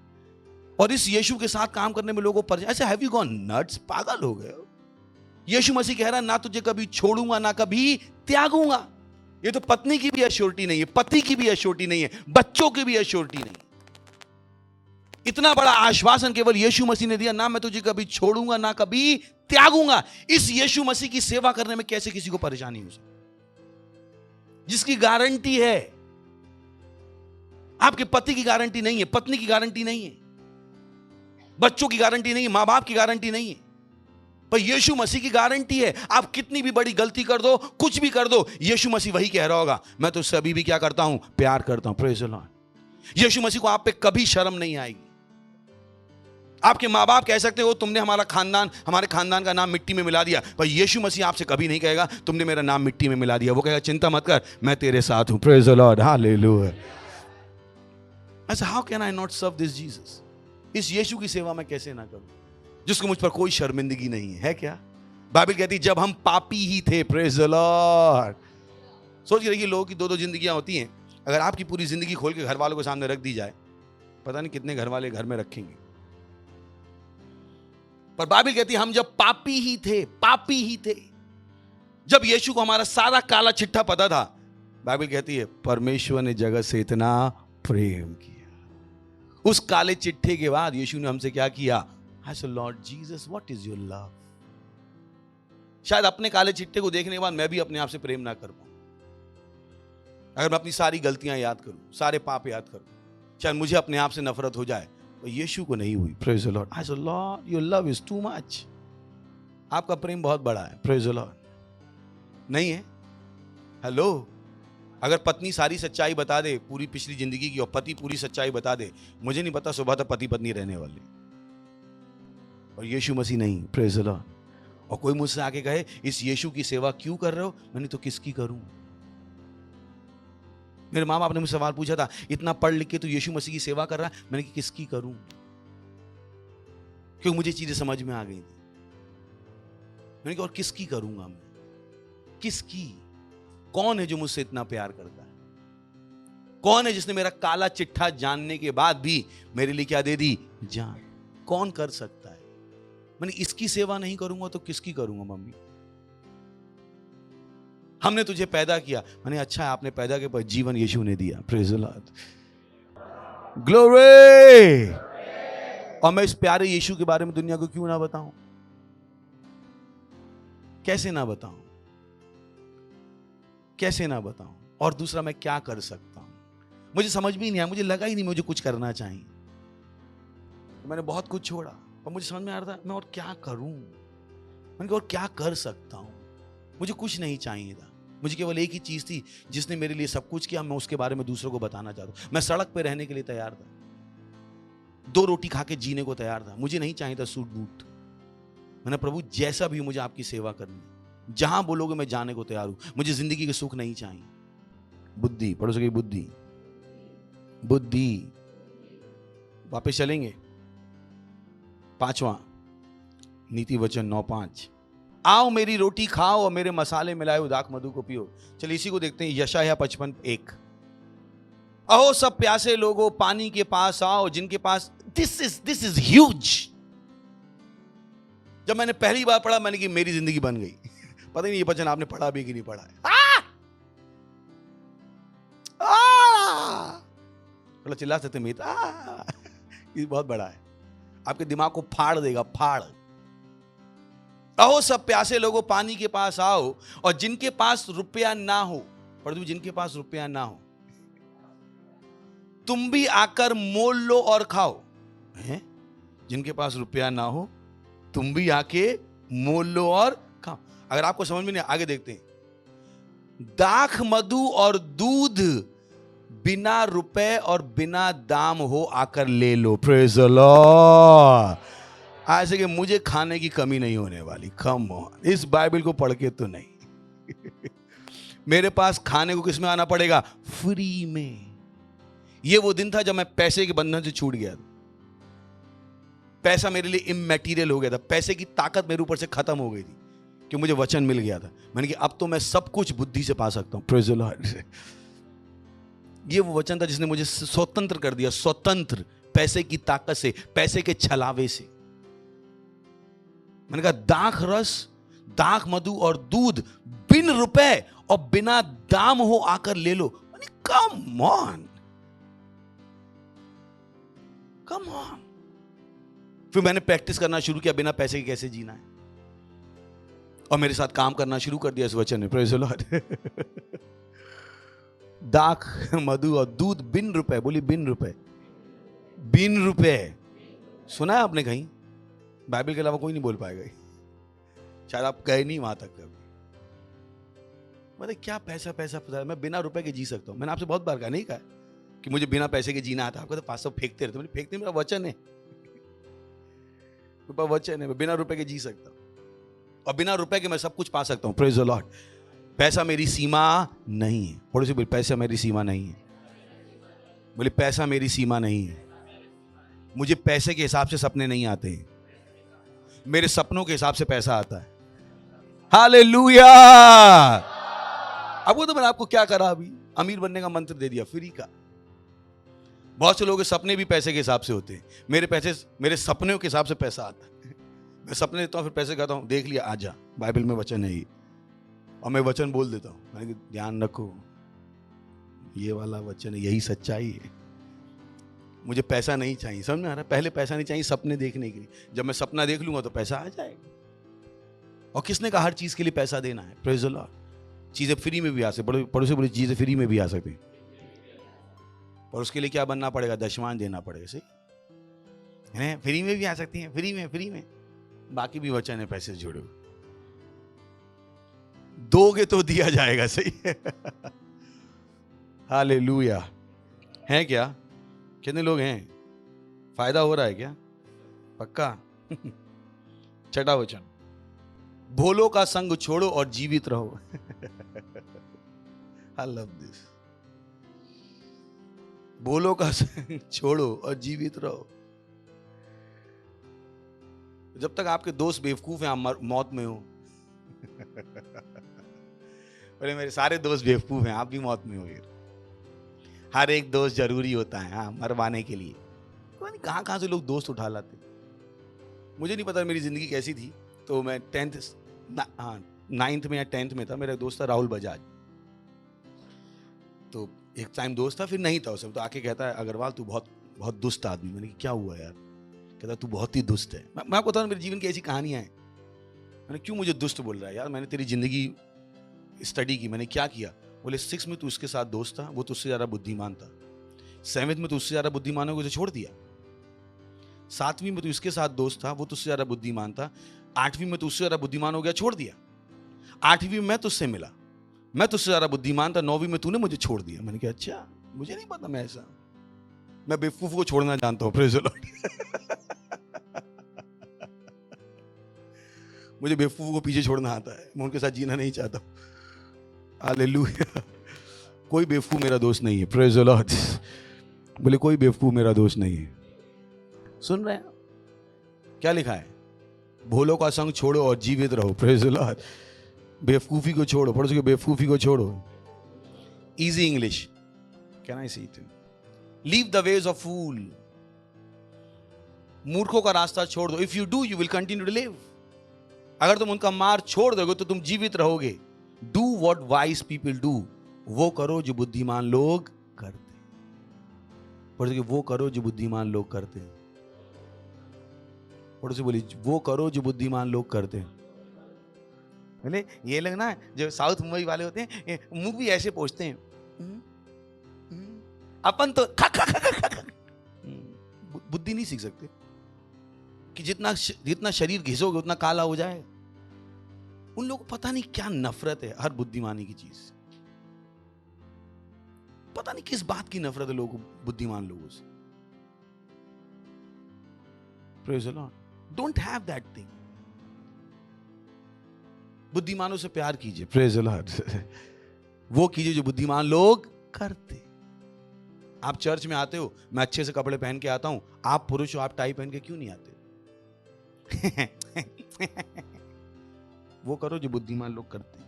और इस यीशु के साथ काम करने में लोगों पर ऐसे हैव यू गॉन नट्स? पागल हो गए। यीशु मसीह कह रहा है ना तुझे कभी छोड़ूंगा ना कभी त्यागूंगा। ये तो पत्नी की भी एश्योरिटी नहीं है, पति की भी एश्योरिटी नहीं है, बच्चों की भी एश्योरिटी नहीं। इतना बड़ा आश्वासन केवल यीशु मसीह ने दिया, ना मैं तुझे कभी छोड़ूंगा ना कभी त्यागूंगा। इस यीशु मसीह की सेवा करने में कैसे किसी को परेशानी हो सकती, जिसकी गारंटी है? आपके पति की गारंटी नहीं है, पत्नी की गारंटी नहीं है, बच्चों की गारंटी नहीं है, मां बाप की गारंटी नहीं है, पर यीशु मसीह की गारंटी है। आप कितनी भी बड़ी गलती कर दो, कुछ भी कर दो, यीशु मसीह वही कह रहा होगा, मैं तो सभी भी क्या करता हूं? प्यार करता हूं। Praise the lord. Yeshu Masih को आप पे कभी शर्म नहीं आएगी। आपके माँ बाप कह सकते हो तुमने हमारे खानदान का नाम मिट्टी में मिला दिया, पर यीशु मसीह आपसे कभी नहीं कहेगा तुमने मेरा नाम मिट्टी में मिला दिया। वो कहेगा चिंता मत कर, मैं तेरे साथ हूं। Praise the lord, hallelujah. ऐसा how can I not serve this Jesus? इस यीशु की सेवा मैं कैसे ना करूं, जिसको मुझ पर कोई शर्मिंदगी नहीं है क्या? बाइबल कहती जब हम पापी ही थे। Praise the Lord. सोच के देखिए, लोगों की 2-2 जिंदगियां होती हैं। अगर आपकी पूरी जिंदगी खोल के घर वालों के सामने रख दी जाए, पता नहीं कितने घर वाले घर में रखेंगे। पर बाइबल कहती है हम जब पापी ही थे, जब यीशु को हमारा सारा काला चिट्ठा पता था, बाइबल कहती है परमेश्वर ने जगत से इतना प्रेम किया। उस काले चिट्ठे के बाद यीशु ने हमसे क्या किया? I said, Lord Jesus, what is your love? शायद अपने काले चिट्ठे को देखने के बाद मैं भी अपने आप से प्रेम ना कर पाऊं। अगर मैं अपनी सारी गलतियां याद करूं, सारे पाप याद करूं, शायद मुझे अपने आप से नफरत हो जाए, पर यीशु को नहीं हुई। Praise the Lord. I said, Lord, your love is too much. आपका प्रेम बहुत बड़ा है। Praise the Lord. नहीं है? हेलो, अगर पत्नी सारी सच्चाई बता दे पूरी पिछली जिंदगी की और पति पूरी सच्चाई बता दे, मुझे नहीं पता सुबह तक पति पत्नी रहने वाले, और यीशु मसीह नहीं। Praise the Lord. और कोई मुझसे आके कहे इस यीशु की सेवा क्यों कर रहे हो? मैंने तो किसकी करूं? मेरे माँ बाप ने मुझसे सवाल पूछा था, इतना पढ़ लिख के तो यीशु मसीह की सेवा कर रहा है, मैंने कि किसकी करूं? क्योंकि मुझे चीजें समझ में आ गई थी। मैंने कहा और किसकी करूंगा मैं, किसकी? कौन है जो मुझसे इतना प्यार करता है? कौन है जिसने मेरा काला चिट्ठा जानने के बाद भी मेरे लिए क्या दे दी? जान। कौन कर सकता है? मैंने इसकी सेवा नहीं करूंगा तो किसकी करूंगा? मम्मी, हमने तुझे पैदा किया। मैंने अच्छा है आपने पैदा के पर जीवन यीशु ने दिया। Praise the Lord, glory. और मैं इस प्यारे यीशु के बारे में दुनिया को क्यों ना बताऊं? कैसे ना बताऊं? कैसे ना बताऊं? और दूसरा, मैं क्या कर सकता हूं? मुझे समझ भी नहीं आया, मुझे लगा ही नहीं मुझे कुछ करना चाहिए। तो मैंने बहुत कुछ छोड़ा और मुझे समझ में आ रहा था मैं और क्या करूं। मैंने कहा और क्या कर सकता हूं? मुझे कुछ नहीं चाहिए था, मुझे केवल एक ही चीज थी जिसने मेरे लिए सब कुछ किया, मैं उसके बारे में दूसरों को बताना चाहता हूं। मैं सड़क पे रहने के लिए तैयार था, 2 रोटी खा के जीने को तैयार था। मुझे नहीं चाहिए था सूट बूट। मैंने प्रभु जैसा भी मुझे आपकी सेवा करनी, जहां बोलोगे मैं जाने को तैयार हूं। मुझे जिंदगी के सुख नहीं चाहिए। बुद्धि, पड़ोस की बुद्धि, बुद्धि। वापस चलेंगे 5वां नीति वचन 9:5। आओ मेरी रोटी खाओ और मेरे मसाले मिलाए हुए दाख मधु को पियो। चलिए इसी को देखते हैं, यशायाह 55:1। अहो सब प्यासे लोगों पानी के पास आओ जिनके पास, दिस इज ह्यूज। जब मैंने पहली बार पढ़ा मैंने कि मेरी जिंदगी बन गई। पता नहीं ये वचन आपने पढ़ा भी कि नहीं पढ़ा है। थोड़ा चिल्ला सकते मीत, ये बहुत बड़ा है, आपके दिमाग को फाड़ देगा, फाड़। अहो सब प्यासे लोगों पानी के पास आओ और जिनके पास रुपया ना हो, पढ़ दो, जिनके पास रुपया ना हो, तुम भी आकर मोल लो और खाओ। हैं? जिनके पास रुपया ना हो तुम भी आके मोल लो और खाओ। अगर आपको समझ में नहीं, आगे देखते हैं। दाख मधु और दूध बिना रुपए और बिना दाम हो आकर ले लो। Praise the Lord. ऐसे कि मुझे खाने की कमी नहीं होने वाली। कम ऑन, इस बाइबल को पढ़ के तो नहीं। मेरे पास खाने को किस में आना पड़ेगा? फ्री में। ये वो दिन था जब मैं पैसे के बंधन से छूट गया था। पैसा मेरे लिए इमैटीरियल हो गया था, पैसे की ताकत मेरे ऊपर से खत्म हो गई थी कि मुझे वचन मिल गया था। मैंने कहा अब तो मैं सब कुछ बुद्धि से पा सकता हूं। Praise the Lord. ये वो वचन था जिसने मुझे स्वतंत्र कर दिया, स्वतंत्र, पैसे की ताकत से, पैसे के छलावे से। मैंने कहा दाख रस, दाख मधु और दूध बिन रुपए और बिना दाम हो आकर ले लो। Come on, come on. फिर मैंने प्रैक्टिस करना शुरू किया बिना पैसे के कैसे जीना है, और मेरे साथ काम करना शुरू कर दिया इस वचन ने। Praise the Lord. दाख मधु और दूध बिन रुपए, बोली बिन रुपए, बिन रुपए। सुना है आपने कहीं? बाइबल के अलावा कोई नहीं बोल पाएगा, शायद आप गए नहीं वहां तक कभी। मतलब क्या पैसा पैसा पैसा, मैं बिना रुपए के जी सकता हूं। मैंने आपसे बहुत बार कहा, नहीं कहा कि मुझे बिना पैसे के जीना आता। आपको तो 500 फेंकते रहते। मैंने फेंकते, मेरा वचन है, वचन है, मैं बिना रुपए के जी सकता हूं और बिना रुपए के मैं सब कुछ पा सकता हूं। Praise the Lord. पैसा मेरी सीमा नहीं है। पड़ोसी बोले पैसा मेरी सीमा नहीं है। बोले पैसा मेरी सीमा नहीं है। मुझे पैसे के हिसाब से सपने नहीं आते हैं, मेरे सपनों के हिसाब से पैसा आता है। हालेलुया। अब वो तो मैंने आपको क्या करा, अभी अमीर बनने का मंत्र दे दिया फ्री का। बहुत से लोगों के सपने भी पैसे के हिसाब से होते हैं। मेरे सपनों के हिसाब से पैसा आता है। मैं सपने देता हूं, फिर पैसे कहता हूं, देख लिया, आजा, बाइबल में वचन है ये, और मैं वचन बोल देता हूं। मैंने कहा ध्यान रखो, ये वाला वचन है, यही सच्चाई है। मुझे पैसा नहीं चाहिए, समझ में आ रहा है? पहले पैसा नहीं चाहिए सपने देखने के लिए। जब मैं सपना देख लूंगा तो पैसा आ जाएगा। और किसने कहा हर चीज के लिए पैसा देना है? Praise the Lord. चीजें फ्री में भी आ सकती, पड़ोसी बोले चीजें फ्री में भी आ सकती, और उसके लिए क्या बनना पड़ेगा? दशमान देना पड़ेगा। सही है, फ्री में भी आ सकती हैं, फ्री में। बाकी भी वचन है पैसे से जुड़े हुए, दोगे तो दिया जाएगा। सही है। हालेलुया। है क्या? कितने लोग हैं? फायदा हो रहा है क्या? पक्का? 6वां वचन, भोलों का संग छोड़ो और जीवित रहो। I love this. भोलों का संग छोड़ो और जीवित रहो। जब तक आपके दोस्त बेवकूफ हैं, आप मौत में हो। बोले मेरे सारे दोस्त बेवकूफ हैं, आप भी मौत में हो। हर एक दोस्त जरूरी होता है, हाँ, मरवाने के लिए। पता नहीं कहाँ कहाँ से लोग दोस्त उठा लाते। मुझे नहीं पता मेरी जिंदगी कैसी थी। तो मैं 9th में या 10th में था। मेरा दोस्त था राहुल बजाज। तो एक टाइम दोस्त था, फिर नहीं था उसे। तो आके कहता है, अग्रवाल तू बहुत बहुत दुष्ट आदमी। मैंने क्या हुआ यार? कहता तू बहुत ही दुष्ट है। मैं आपको बताऊं, मेरे जीवन की ऐसी कहानियां हैं। मैंने क्यों मुझे दुष्ट बोल रहा है यार? मैंने तेरी जिंदगी स्टडी की, मैंने क्या किया? बोले 6 में तू उसके साथ दोस्त था, वो तुझसे ज्यादा बुद्धिमान था। 7th में तू उससे ज्यादा बुद्धिमान हो, उसे छोड़ दिया। 7वीं में तू इसके साथ दोस्त था, वो तुझसे ज्यादा बुद्धिमान था। 8वीं में तू उससे ज्यादा बुद्धिमान हो गया, छोड़ दिया। 8वीं में मैं तुझसे मिला, मैं तुझसे ज्यादा बुद्धिमान था। 9वीं में तूने मुझे छोड़ दिया। मैंने कहा अच्छा, मुझे नहीं पता मैं ऐसा। मैं बेवकूफ को छोड़ना जानता हूं। Praise the Lord. मुझे बेवकूफ को पीछे छोड़ना आता है, मैं उनके साथ जीना नहीं चाहता। हालेलुया। कोई बेवकूफ मेरा दोस्त नहीं है। Praise the Lord. बोले कोई बेवकूफ मेरा दोस्त नहीं है। सुन रहे हैं क्या लिखा है? भोलों का संग छोड़ो और जीवित रहो। Praise the lord. बेवकूफी को छोड़ो। पढ़ो सके बेवकूफी को छोड़ो। Easy English, can I see it? Leave the ways of fool. मूर्खों का रास्ता छोड़ दो। If you do you will continue to live. अगर तुम उनका मार्ग छोड़ दोगे तो तुम जीवित रहोगे। Do what wise people do. वो करो जो बुद्धिमान लोग करते। पढ़ो सके वो करो जो बुद्धिमान लोग करते हैं। पढ़ो से बोली वो करो जो बुद्धिमान लोग करते हैं। बोले ये लोग ना जो साउथ मुंबई वाले होते हैं, मुंह भी ऐसे पोछते हैं। अपन तो बुद्धि नहीं सीख सकते कि जितना शरीर घिसोगे उतना काला हो जाए। उन लोगों को पता नहीं क्या नफरत है हर बुद्धिमानी की चीज। पता नहीं किस बात की नफरत है लोगों को बुद्धिमान लोगों से। Praise the Lord. Don't have that thing. बुद्धिमानों से प्यार कीजिए। Praise the lord. वो कीजिए जो बुद्धिमान लोग करते। आप चर्च में आते हो, मैं अच्छे से कपड़े पहन के आता हूं। आप पुरुष हो, आप टाई पहन के क्यों नहीं आते? वो करो जो बुद्धिमान लोग करते हैं।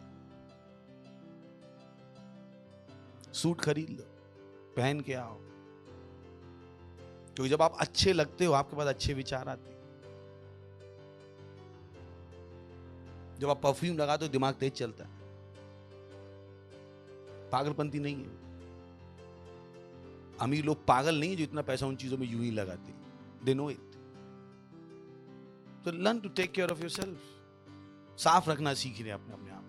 सूट खरीद लो, पहन के आओ। क्योंकि जब आप अच्छे लगते हो आपके पास अच्छे विचार आते हैं। जब आप परफ्यूम लगाते हो दिमाग तेज चलता है। पागलपंती नहीं है। अमीर लोग पागल नहीं है जो इतना पैसा उन चीजों में यूं ही लगाते हैं। They know it. तो learn to take care of yourself. साफ रखना सीख रहे अपने आप।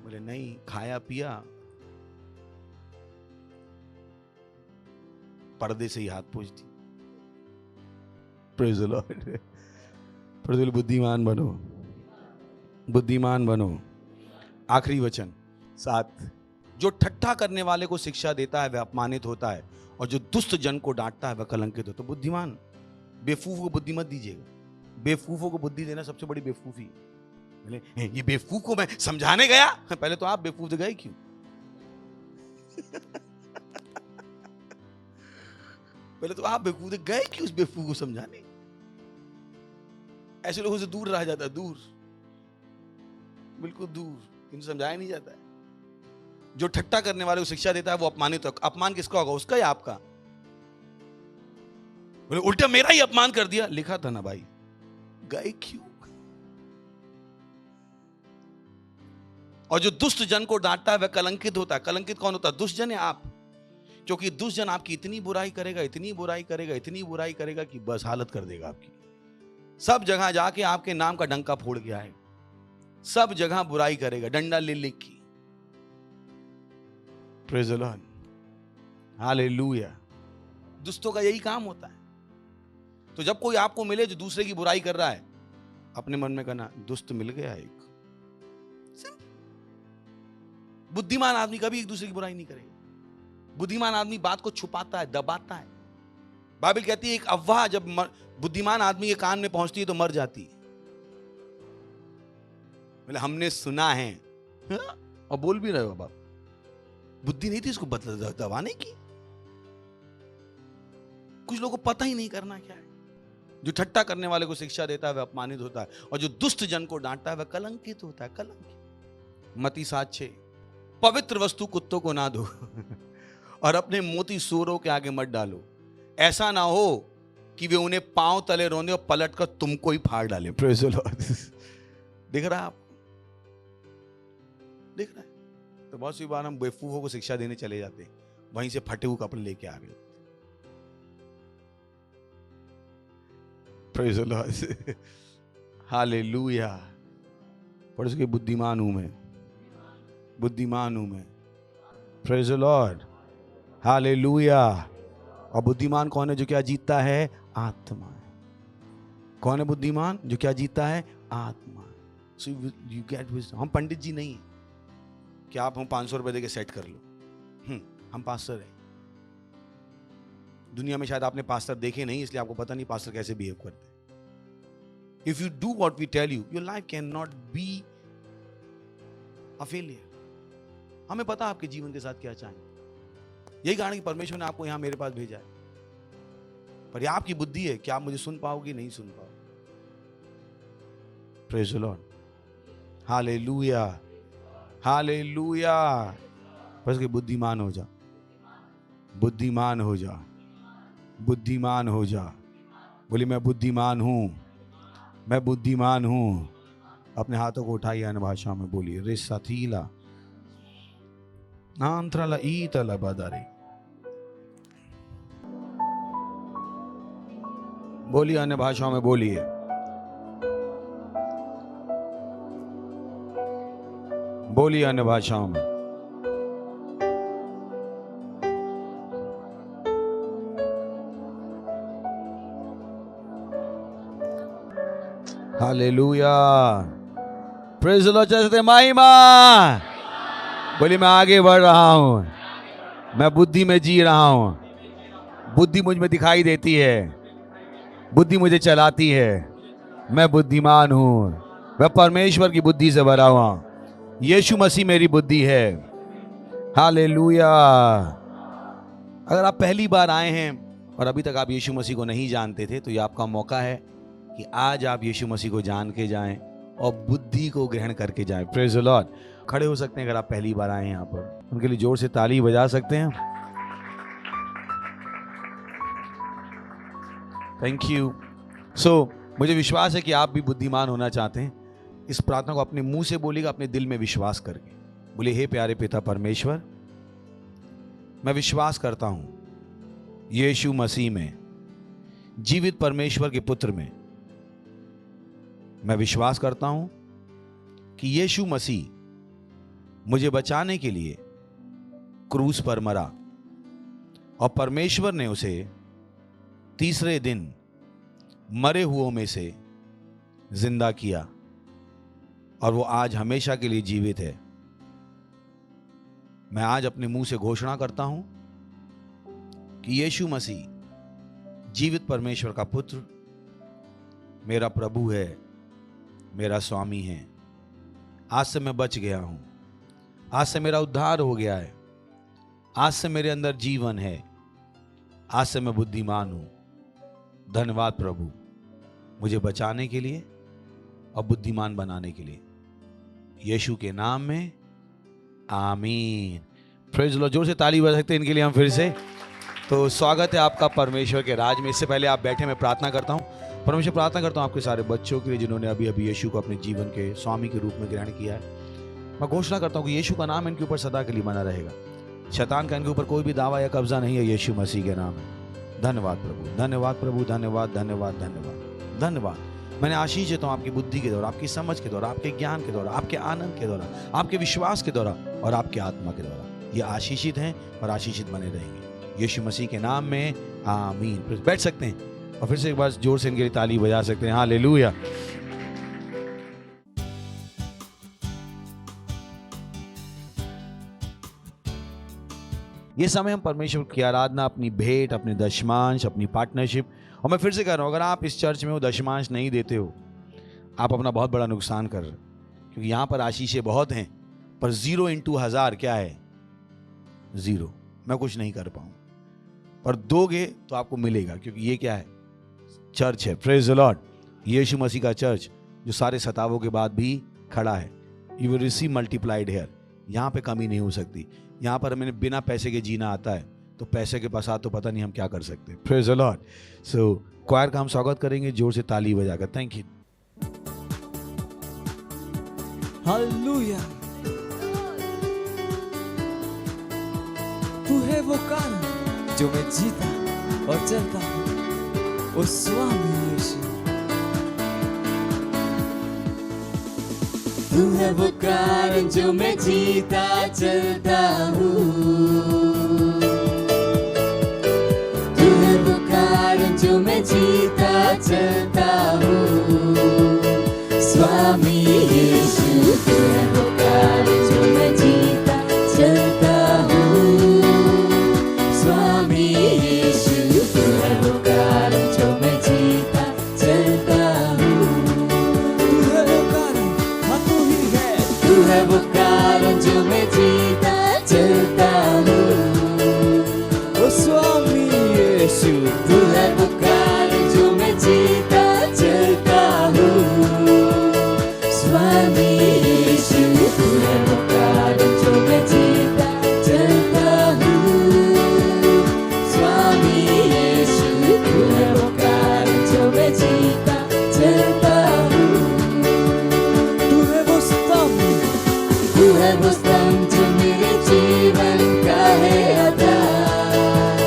बोले नहीं, खाया पिया पर्दे से ही हाथ पोंछ दी। Praise the Lord. बुद्धिमान बनो, बुद्धिमान बनो। आखिरी वचन 7। जो ठट्ठा करने वाले को शिक्षा देता है वह अपमानित होता है, और जो दुष्ट जन को डांटता है वह कलंकित होता है। तो बुद्धिमान, बेवकूफ को बुद्धि मत दीजिएगा। बेवकूफों को बुद्धि देना सबसे बड़ी बेवकूफी। ये बेवकूफ को मैं समझाने गया, पहले तो आप बेवकूफ से गए क्यों? पहले तो आप बेवकूफ से गए क्यों उस बेवकूफ को समझाने? ऐसे लोगों से दूर रहा जाता है, दूर, बिल्कुल दूर। इन्हें समझाया नहीं जाता है। जो ठट्टा करने वाले को शिक्षा देता है वो अपमानित होगा। अपमान किसका होगा? उसका या आपका? बोले उल्टा मेरा ही अपमान कर दिया। लिखा था ना भाई, गए क्यों? और जो दुष्ट जन को डांटता है वह कलंकित होता है। कलंकित कौन होता है? दुष्ट जन है आप। क्योंकि दुष्ट जन आपकी इतनी बुराई करेगा, इतनी बुराई करेगा, इतनी बुराई करेगा कि बस हालत कर देगा आपकी। सब जगह जाके आपके नाम का डंका फोड़ के आए। सब जगह बुराई करेगा, डंडा ले लेके। Praise the lord. हालेलुया। दुष्टों का यही काम होता है। तो जब कोई आपको मिले जो दूसरे की बुराई कर रहा है, अपने मन में कहना दुष्ट मिल गया एक। बुद्धिमान आदमी कभी एक दूसरे की बुराई नहीं करेगा। बुद्धिमान आदमी बात को छुपाता है, दबाता है। बाइबल कहती है एक अफवाह जब बुद्धिमान आदमी के कान में पहुंचती है तो मर जाती है। बोले हमने सुना है, और बोल भी रहे हो बाप। बुद्धि नहीं थी इसको दबाने की। कुछ लोगों को पता ही नहीं करना क्या है। जो ठट्टा करने वाले को शिक्षा देता है वह अपमानित होता है, और जो दुष्ट जन को डांटता है वह कलंकित होता है। कलंकित। मत्ती 7:6। पवित्र वस्तु कुत्तों को ना दो और अपने मोती सूरों के आगे मत डालो, ऐसा ना हो कि वे उन्हें पांव तले रोने और पलट कर तुमको ही फाड़ डाले। Praise the Lord. दिख रहा है आपको? दिख रहा है? तो बहुत सी बार हम बेवकूफों को शिक्षा देने चले जाते हैं, वहीं से फटे हुए कपड़े लेके आ गए। Praise the lord. हालेलुया। पर उसके बुद्धिमान हूं मैं, बुद्धिमान हूं मैं। Praise the lord. हालेलुया। और बुद्धिमान कौन है? जो क्या जीतता है? आत्मा है। कौन है बुद्धिमान? जो क्या जीतता है? आत्मा। So you get wisdom. हम पंडित जी नहीं हैं कि आप हम 500 रुपए देके सेट कर लो। हम पास्टर हैं। दुनिया में शायद आपने पास्टर देखे नहीं, इसलिए आपको पता नहीं पास्टर कैसे बिहेव करते हैं। If you do what we tell you, your life can not be a failure. हमें पता आपके जीवन के साथ क्या चाहें। यही कारण कि परमेश्वर ने आपको यहां मेरे पास भेजा है। पर यह आपकी बुद्धि है कि आप मुझे सुन पाओगे, नहीं सुन पाओगे। Praise the lord. Hallelujah. Hallelujah. बस कि बुद्धिमान हो जा, बुद्धिमान हो जा, बुद्धिमान हो जा। बोली मैं बुद्धिमान हूं, मैं बुद्धिमान हूं। अपने हाथों को उठाइए, अन्य भाषा में बोलिए। रिसाथीला नांत्रला ईतला बादारे। बोलिए, अन्य भाषाओं में बोलिए। बोलिए अन्य भाषाओं में। हालेलुया। Praise the Lord. चलते महिमा। बोलिए मैं आगे बढ़ रहा हूं, मैं बुद्धि में जी रहा हूं। बुद्धि मुझ में दिखाई देती है, बुद्धि मुझे चलाती है। मैं बुद्धिमान हूं, मैं परमेश्वर की बुद्धि से भरा हुआ। यीशु मसीह मेरी बुद्धि है। हालेलुया। अगर आप पहली बार आए हैं और अभी तक आप यीशु मसीह को नहीं जानते थे, तो ये आपका मौका है कि आज आप यीशु मसीह को जान के जाएं और बुद्धि को ग्रहण करके जाएं। Praise the Lord. खड़े हो सकते हैं अगर आप पहली बार आए हैं यहाँ पर, उनके लिए जोर से ताली बजा सकते हैं। Thank you. मुझे विश्वास है कि आप भी बुद्धिमान होना चाहते हैं। इस प्रार्थना को अपने मुंह से बोलिएगा, अपने दिल में विश्वास करके बोलिए, हे प्यारे पिता परमेश्वर, मैं विश्वास करता हूं यीशु मसीह में, जीवित परमेश्वर के पुत्र में। मैं विश्वास करता हूं कि यीशु मसीह मुझे बचाने के लिए क्रूस पर मरा और परमेश्वर ने उसे तीसरे दिन मरे हुओं में से जिंदा किया और वो आज हमेशा के लिए जीवित है। मैं आज अपने मुंह से घोषणा करता हूं कि यीशु मसीह जीवित परमेश्वर का पुत्र, मेरा प्रभु है, मेरा स्वामी है। आज से मैं बच गया हूं, आज से मेरा उद्धार हो गया है, आज से मेरे अंदर जीवन है, आज से मैं बुद्धिमान हूं। धन्यवाद प्रभु, मुझे बचाने के लिए और बुद्धिमान बनाने के लिए। यीशु के नाम में आमीन। Praise the Lord. जोर से ताली बजा सकते हैं इनके लिए हम फिर से। तो स्वागत है आपका परमेश्वर के राज में। इससे पहले आप बैठे, मैं प्रार्थना करता हूँ। परमेश्वर, प्रार्थना करता हूँ आपके सारे बच्चों के लिए जिन्होंने अभी अभी यीशु को अपने जीवन के स्वामी के रूप में ग्रहण किया है। मैं घोषणा करता हूँ कि यीशु का नाम इनके ऊपर सदा के लिए बना रहेगा। शैतान का इनके ऊपर कोई भी दावा या कब्जा नहीं है, यीशु मसीह के नाम है। धन्यवाद प्रभु, धन्यवाद प्रभु, धन्यवाद धन्यवाद धन्यवाद धन्यवाद। मैंने आशीष देता हूँ आपकी बुद्धि के द्वारा, आपकी समझ के द्वारा, आपके ज्ञान के द्वारा, आपके आनंद के द्वारा, आपके विश्वास के द्वारा और आपके आत्मा के द्वारा। ये आशीषित हैं और आशीषित बने रहेंगे यीशु मसीह के नाम में आमीन। बैठ सकते हैं और फिर से एक बार जोर से इनके लिए ताली बजा सकते हैं। हालेलुया। ये समय हम परमेश्वर की आराधना, अपनी भेंट, अपने दशमांश, अपनी पार्टनरशिप, और मैं फिर से कह रहा हूं, अगर आप इस चर्च में वो दशमांश नहीं देते हो, आप अपना बहुत बड़ा नुकसान कर रहे हो। क्योंकि यहां पर आशीषें बहुत हैं, पर 0 × 1000 क्या है? 0। मैं कुछ नहीं कर पाऊं, पर दोगे तो आपको मिलेगा। क्योंकि ये क्या है? चर्च है। Praise the lord. Yeshu Masih का चर्च जो सारे सतावों के बाद भी खड़ा है। You will receive multiplied here. यहाँ पे कमी नहीं हो सकती। यहाँ पर हमें बिना पैसे के जीना आता है, तो पैसे के पास तो पता नहीं हम क्या कर सकते। Praise the Lord. So choir का हम स्वागत करेंगे जोर से ताली बजाकर। Thank you. हालेलुया। तू है वो कारण जो मैं जीता और चलता हूँ, ओ स्वामी यीशु। तू है वो कारण जो मैं जीता चलता हूँ, तू है वो कारण जो मैं जीता चलता हूँ, स्वामी यीशु। तू है वो कारण जो मैं जीता चलता हूँ, स्वामी यीशु। तू है वो कारण जो मैं जीता चलता हूँ, तू है वो कारण, हाँ तू ही है। तू है वो कारण जो मैं जीता चलता हूँ, ओ स्वामी यीशु। तू है वो कारण जो मैं जीता चलता हूँ, स्वामी यीशु। तू है वो कारण जो मैं जीता चलता हूँ, स्वामी यीशु। तू है वो कारण जो मैं जीता चलता हूँ, तू है वो स्तंभ, तू है वो स्तंभ जो मेरे जीवन का है आधार,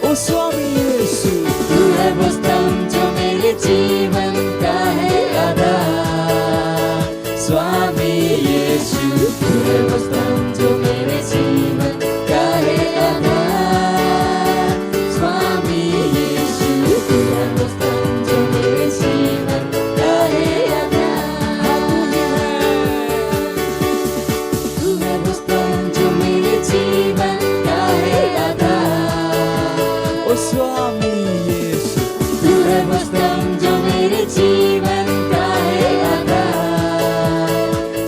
ओ स्वामी यीशु। तू है वो स्तंभ जो मेरे जीवन का है आधार, स्वामी यीशु। तू है वो स्तंभ जो मेरे जीवन का है आधार, स्वामी यीशु। तू है वो स्तंभ जो मेरे जीवन का है आधार, तू है वो स्तंभ जो मेरे जीवन का है आधार, ओ स्वामी यीशु। तू है वो स्तंभ जो मेरे जीवन का है आधार,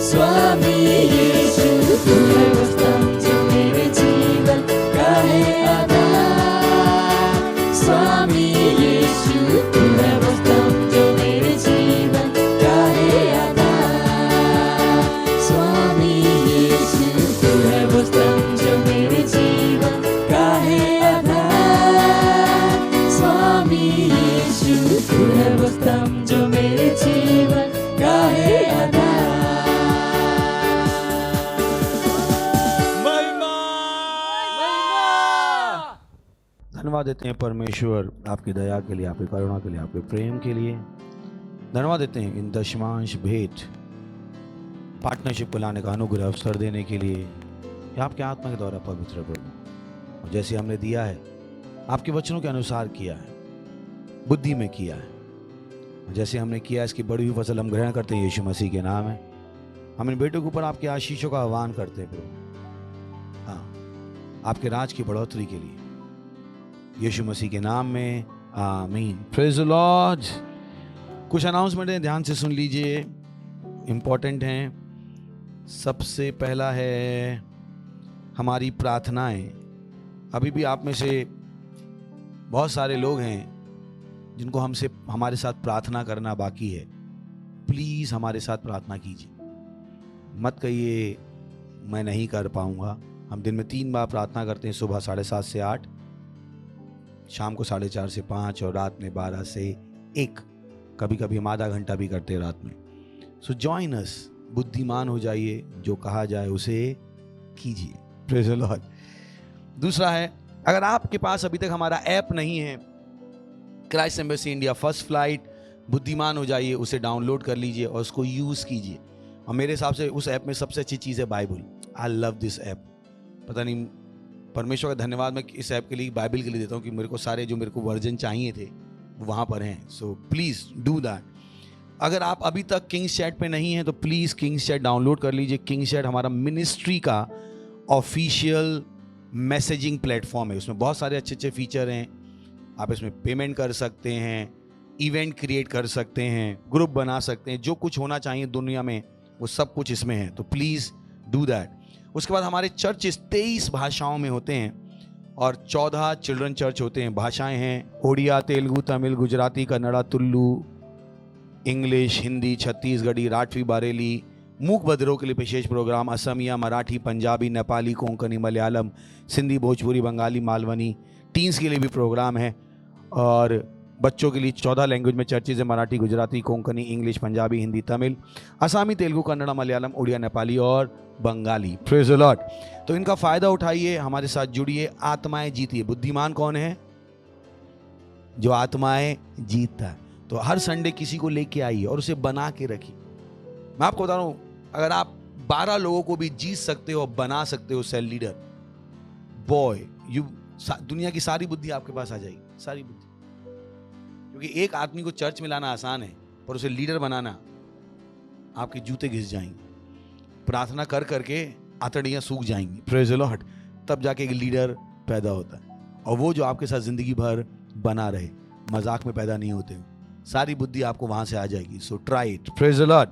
स्वामी यीशु। तू है वो स्तंभ जो मेरे जीवन का है आधार, स्वामी यीशु। तू है वो स्तंभ जो मेरे जीवन का है आधार, स्वामी यीशु। तू है वो स्तंभ जो मेरे जीवन का है आधार, स्वामी यीशु। तू है वो स्तंभ जो मेरे जीवन का है आधार। धन्यवाद देते हैं परमेश्वर आपकी दया के लिए, आपकी करुणा के लिए, आपके प्रेम के लिए। धन्यवाद देते हैं इन दशमांश भेंट पार्टनरशिप को लाने का अनुग्रह अवसर देने के लिए कि आपके आत्मा के द्वारा पवित्र प्रभु, और जैसे हमने दिया है आपके वचनों के अनुसार किया है, बुद्धि में किया है, जैसे हमने किया इसकी बड़ी हुई फसल हम ग्रहण करते हैं यीशु मसीह के नाम है। हम इन बेटों के ऊपर आपके आशीषों का आह्वान करते हैं प्रभु, हाँ, आपके राज की बढ़ोतरी के लिए यीशु मसीह के नाम में, आमीन। Praise the Lord. कुछ अनाउंसमेंट है, ध्यान से सुन लीजिए, इंपॉर्टेंट हैं। सबसे पहला है हमारी प्रार्थनाएं। अभी भी आप में से बहुत सारे लोग हैं जिनको हमसे हमारे साथ प्रार्थना करना बाकी है। प्लीज़ हमारे साथ प्रार्थना कीजिए, मत कहिए मैं नहीं कर पाऊंगा। हम दिन में 3 बार प्रार्थना करते हैं, सुबह 7:30 से 8, शाम को 4:30 से 5 और रात में 12 से 1। कभी कभी हम आधा घंटा भी करते हैं रात में। So join us. बुद्धिमान हो जाइए, जो कहा जाए उसे कीजिए। Praise the Lord. दूसरा है, अगर आपके पास अभी तक हमारा ऐप नहीं है, Christ embassy India first flight, बुद्धिमान हो जाइए, उसे डाउनलोड कर लीजिए और उसको यूज़ कीजिए। और मेरे हिसाब से उस ऐप में सबसे अच्छी चीज़ है Bible. I love this app. पता नहीं, परमेश्वर का धन्यवाद मैं इस ऐप के लिए, बाइबल के लिए देता हूँ कि मेरे को सारे जो मेरे को वर्जन चाहिए थे वो वहाँ पर हैं। So please do that. अगर आप अभी तक किंग्स चैट पे नहीं हैं तो प्लीज़ किंग्स चैट डाउनलोड कर लीजिए। किंग्स चैट हमारा मिनिस्ट्री का ऑफिशियल मैसेजिंग प्लेटफॉर्म है। उसमें बहुत सारे अच्छे अच्छे फीचर हैं। आप इसमें पेमेंट कर सकते हैं, इवेंट क्रिएट कर सकते हैं, ग्रुप बना सकते हैं, जो कुछ होना चाहिए दुनिया में वो सब कुछ इसमें है। तो प्लीज़ डू दैट। उसके बाद हमारे चर्चेस 23 भाषाओं में होते हैं और 14 चिल्ड्रन चर्च होते हैं। भाषाएं हैं ओडिया, तेलुगु, तमिल, गुजराती, कन्नड़ा, तुलु, इंग्लिश, हिंदी, छत्तीसगढ़ी, राठवी, बारेली। मूक बधिरों के लिए विशेष प्रोग्राम, असमिया, मराठी, पंजाबी, नेपाली, कोंकणी, मलयालम, सिंधी, भोजपुरी, बंगाली, मालवनी। टीन्स के लिए भी प्रोग्राम है और बच्चों के लिए 14 लैंग्वेज में चर्चेज है, मराठी, गुजराती, कोंकणी, इंग्लिश, पंजाबी, हिंदी, तमिल, असामी, तेलुगु, कन्नड़ा, मलयालम, उड़िया, नेपाली और बंगाली। Praise the Lord. तो इनका फायदा उठाइए, हमारे साथ जुड़िए, आत्माएं जीतिए। बुद्धिमान कौन है? जो आत्माएं जीतता है। तो हर संडे किसी को लेके आइए और उसे बना के रखिए। मैं आपको बता रहा हूं, अगर आप 12 लोगों को भी जीत सकते हो, बना सकते हो सेल लीडर, बॉय, दुनिया की सारी बुद्धि आपके पास आ जाएगी, सारी बुद्धि। क्योंकि एक आदमी को चर्च में लाना आसान है, पर उसे लीडर बनाना आपके जूते घिस जाएंगे। प्रार्थना कर करके आंतड़ियां सूख जाएंगी। Praise the Lord. तब जाके एक लीडर पैदा होता है, और वो जो आपके साथ जिंदगी भर बना रहे, मजाक में पैदा नहीं होते। सारी बुद्धि आपको वहां से आ जाएगी। So try it. Praise the Lord.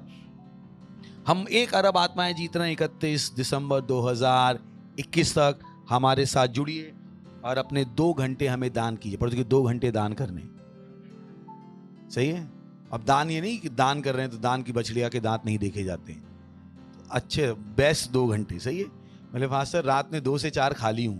हम 1 अरब आत्माएं जीत रहे हैं। 31 दिसंबर 2021 तक हमारे साथ जुड़िए और अपने 2 घंटे हमें दान कीजिए। पर 2 घंटे दान करने, सही है। अब दान ये नहीं कि दान कर रहे हैं तो दान की बछड़िया के दांत नहीं देखे जाते हैं। अच्छे बेस्ट 2 घंटे, सही है। मैंने फास्टर रात में 2 से 4 खाली हूं,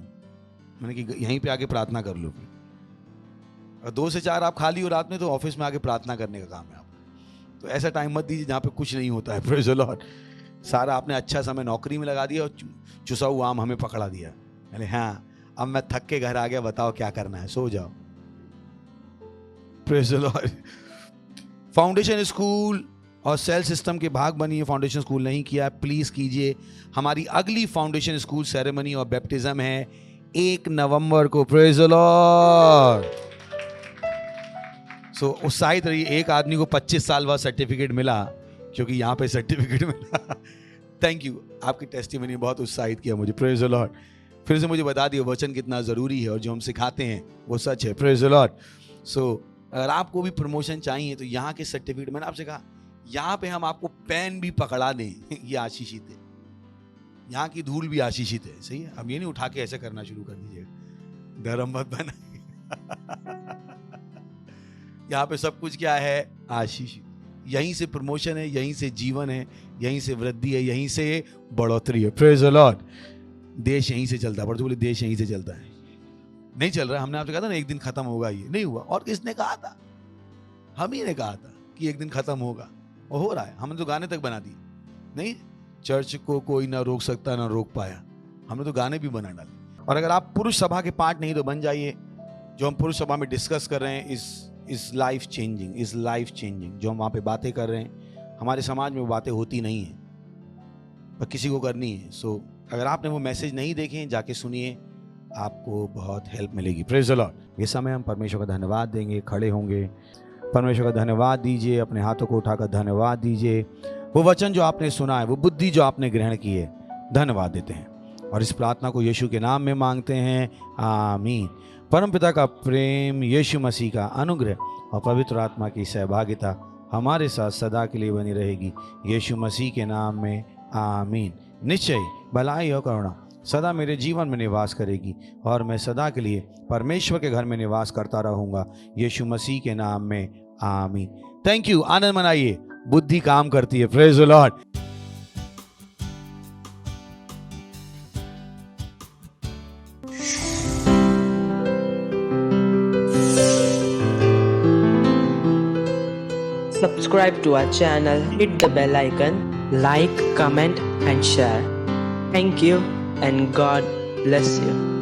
मैंने कि यहीं पे आके प्रार्थना कर लो। फिर 2 से 4 आप खाली हो रात में, तो ऑफिस में आके प्रार्थना करने का काम है आपका। तो ऐसा टाइम मत दीजिए जहाँ पे कुछ नहीं होता है। Praise the Lord. सारा आपने अच्छा समय नौकरी में लगा दिया और चुसा हुआ आम हमें पकड़ा दिया। मैंने हाँ, अब मैं थक के घर आ गया, बताओ क्या करना है, सो जाओ। Praise the Lord. Foundation school और सेल सिस्टम के भाग बनिए। फाउंडेशन स्कूल नहीं किया, प्लीज कीजिए। हमारी अगली फाउंडेशन स्कूल सेरेमनी और बैप्टिज्म है 1 नवंबर को। Praise the Lord. सो उत्साहित रहिए। एक आदमी को 25 साल बाद सर्टिफिकेट मिला, क्योंकि यहाँ पे सर्टिफिकेट मिला। थैंक यू, आपकी टेस्टिमनी बहुत उत्साहित किया मुझे। Praise the Lord. फिर से मुझे बता दिया वचन कितना जरूरी है और जो हम सिखाते हैं वो सच है। Praise the Lord. सो अगर आपको भी प्रमोशन चाहिए तो यहाँ के सर्टिफिकेट, मैंने आपसे कहा यहाँ पे हम आपको पेन भी पकड़ा दें, ये आशीषित है। यहाँ की धूल भी आशीषित है, सही है। अब ये नहीं उठा के ऐसे करना शुरू कर दीजिएगा, धर्म मत बनाइए। यहाँ पे सब कुछ क्या है? आशीषित। यहीं से प्रमोशन है, यहीं से जीवन है, यहीं से वृद्धि है, यहीं से बढ़ोतरी है। Praise the Lord. देश यहीं से चलता है। पर तो बोले देश यहीं से चलता है, नहीं चल रहा है। हमने आपसे कहा था ना एक दिन खत्म होगा, ये नहीं हुआ। और किसने कहा था? हम ही ने कहा था कि एक दिन खत्म होगा, और हो रहा है। हमने तो गाने तक बना दिए। नहीं, चर्च को कोई ना रोक सकता ना रोक पाया, हमने तो गाने भी बना डाले। और अगर आप पुरुष सभा के पार्ट नहीं तो बन जाइए। जो हम पुरुष सभा में डिस्कस कर रहे हैं इस लाइफ चेंजिंग, इस लाइफ चेंजिंग। जो हम वहाँ पे बातें कर रहे हैं, हमारे समाज में वो बातें होती नहीं है, पर किसी को करनी है। सो अगर आपने वो मैसेज नहीं देखे, जाके सुनिए, आपको बहुत हेल्प मिलेगी। Praise the Lord. ये समय हम परमेश्वर का धन्यवाद देंगे, खड़े होंगे। परमेश्वर का धन्यवाद दीजिए, अपने हाथों को उठाकर धन्यवाद दीजिए। वो वचन जो आपने सुना है, वो बुद्धि जो आपने ग्रहण की है, धन्यवाद देते हैं। और इस प्रार्थना को यीशु के नाम में मांगते हैं, आमीन। परमपिता का प्रेम, यीशु मसीह का अनुग्रह और पवित्र आत्मा की सहभागिता हमारे साथ सदा के लिए बनी रहेगी, यीशु मसीह के नाम में, आमीन। निश्चय भलाई और करुणा सदा मेरे जीवन में निवास करेगी और मैं सदा के लिए परमेश्वर के घर में निवास करता रहूंगा, यीशु मसीह के नाम में, आमीन। Thank you. आनंद मनाइए, बुद्धि काम करती है। Praise the Lord. Subscribe to our channel, hit the bell icon, like, comment and share. Thank you and God bless you.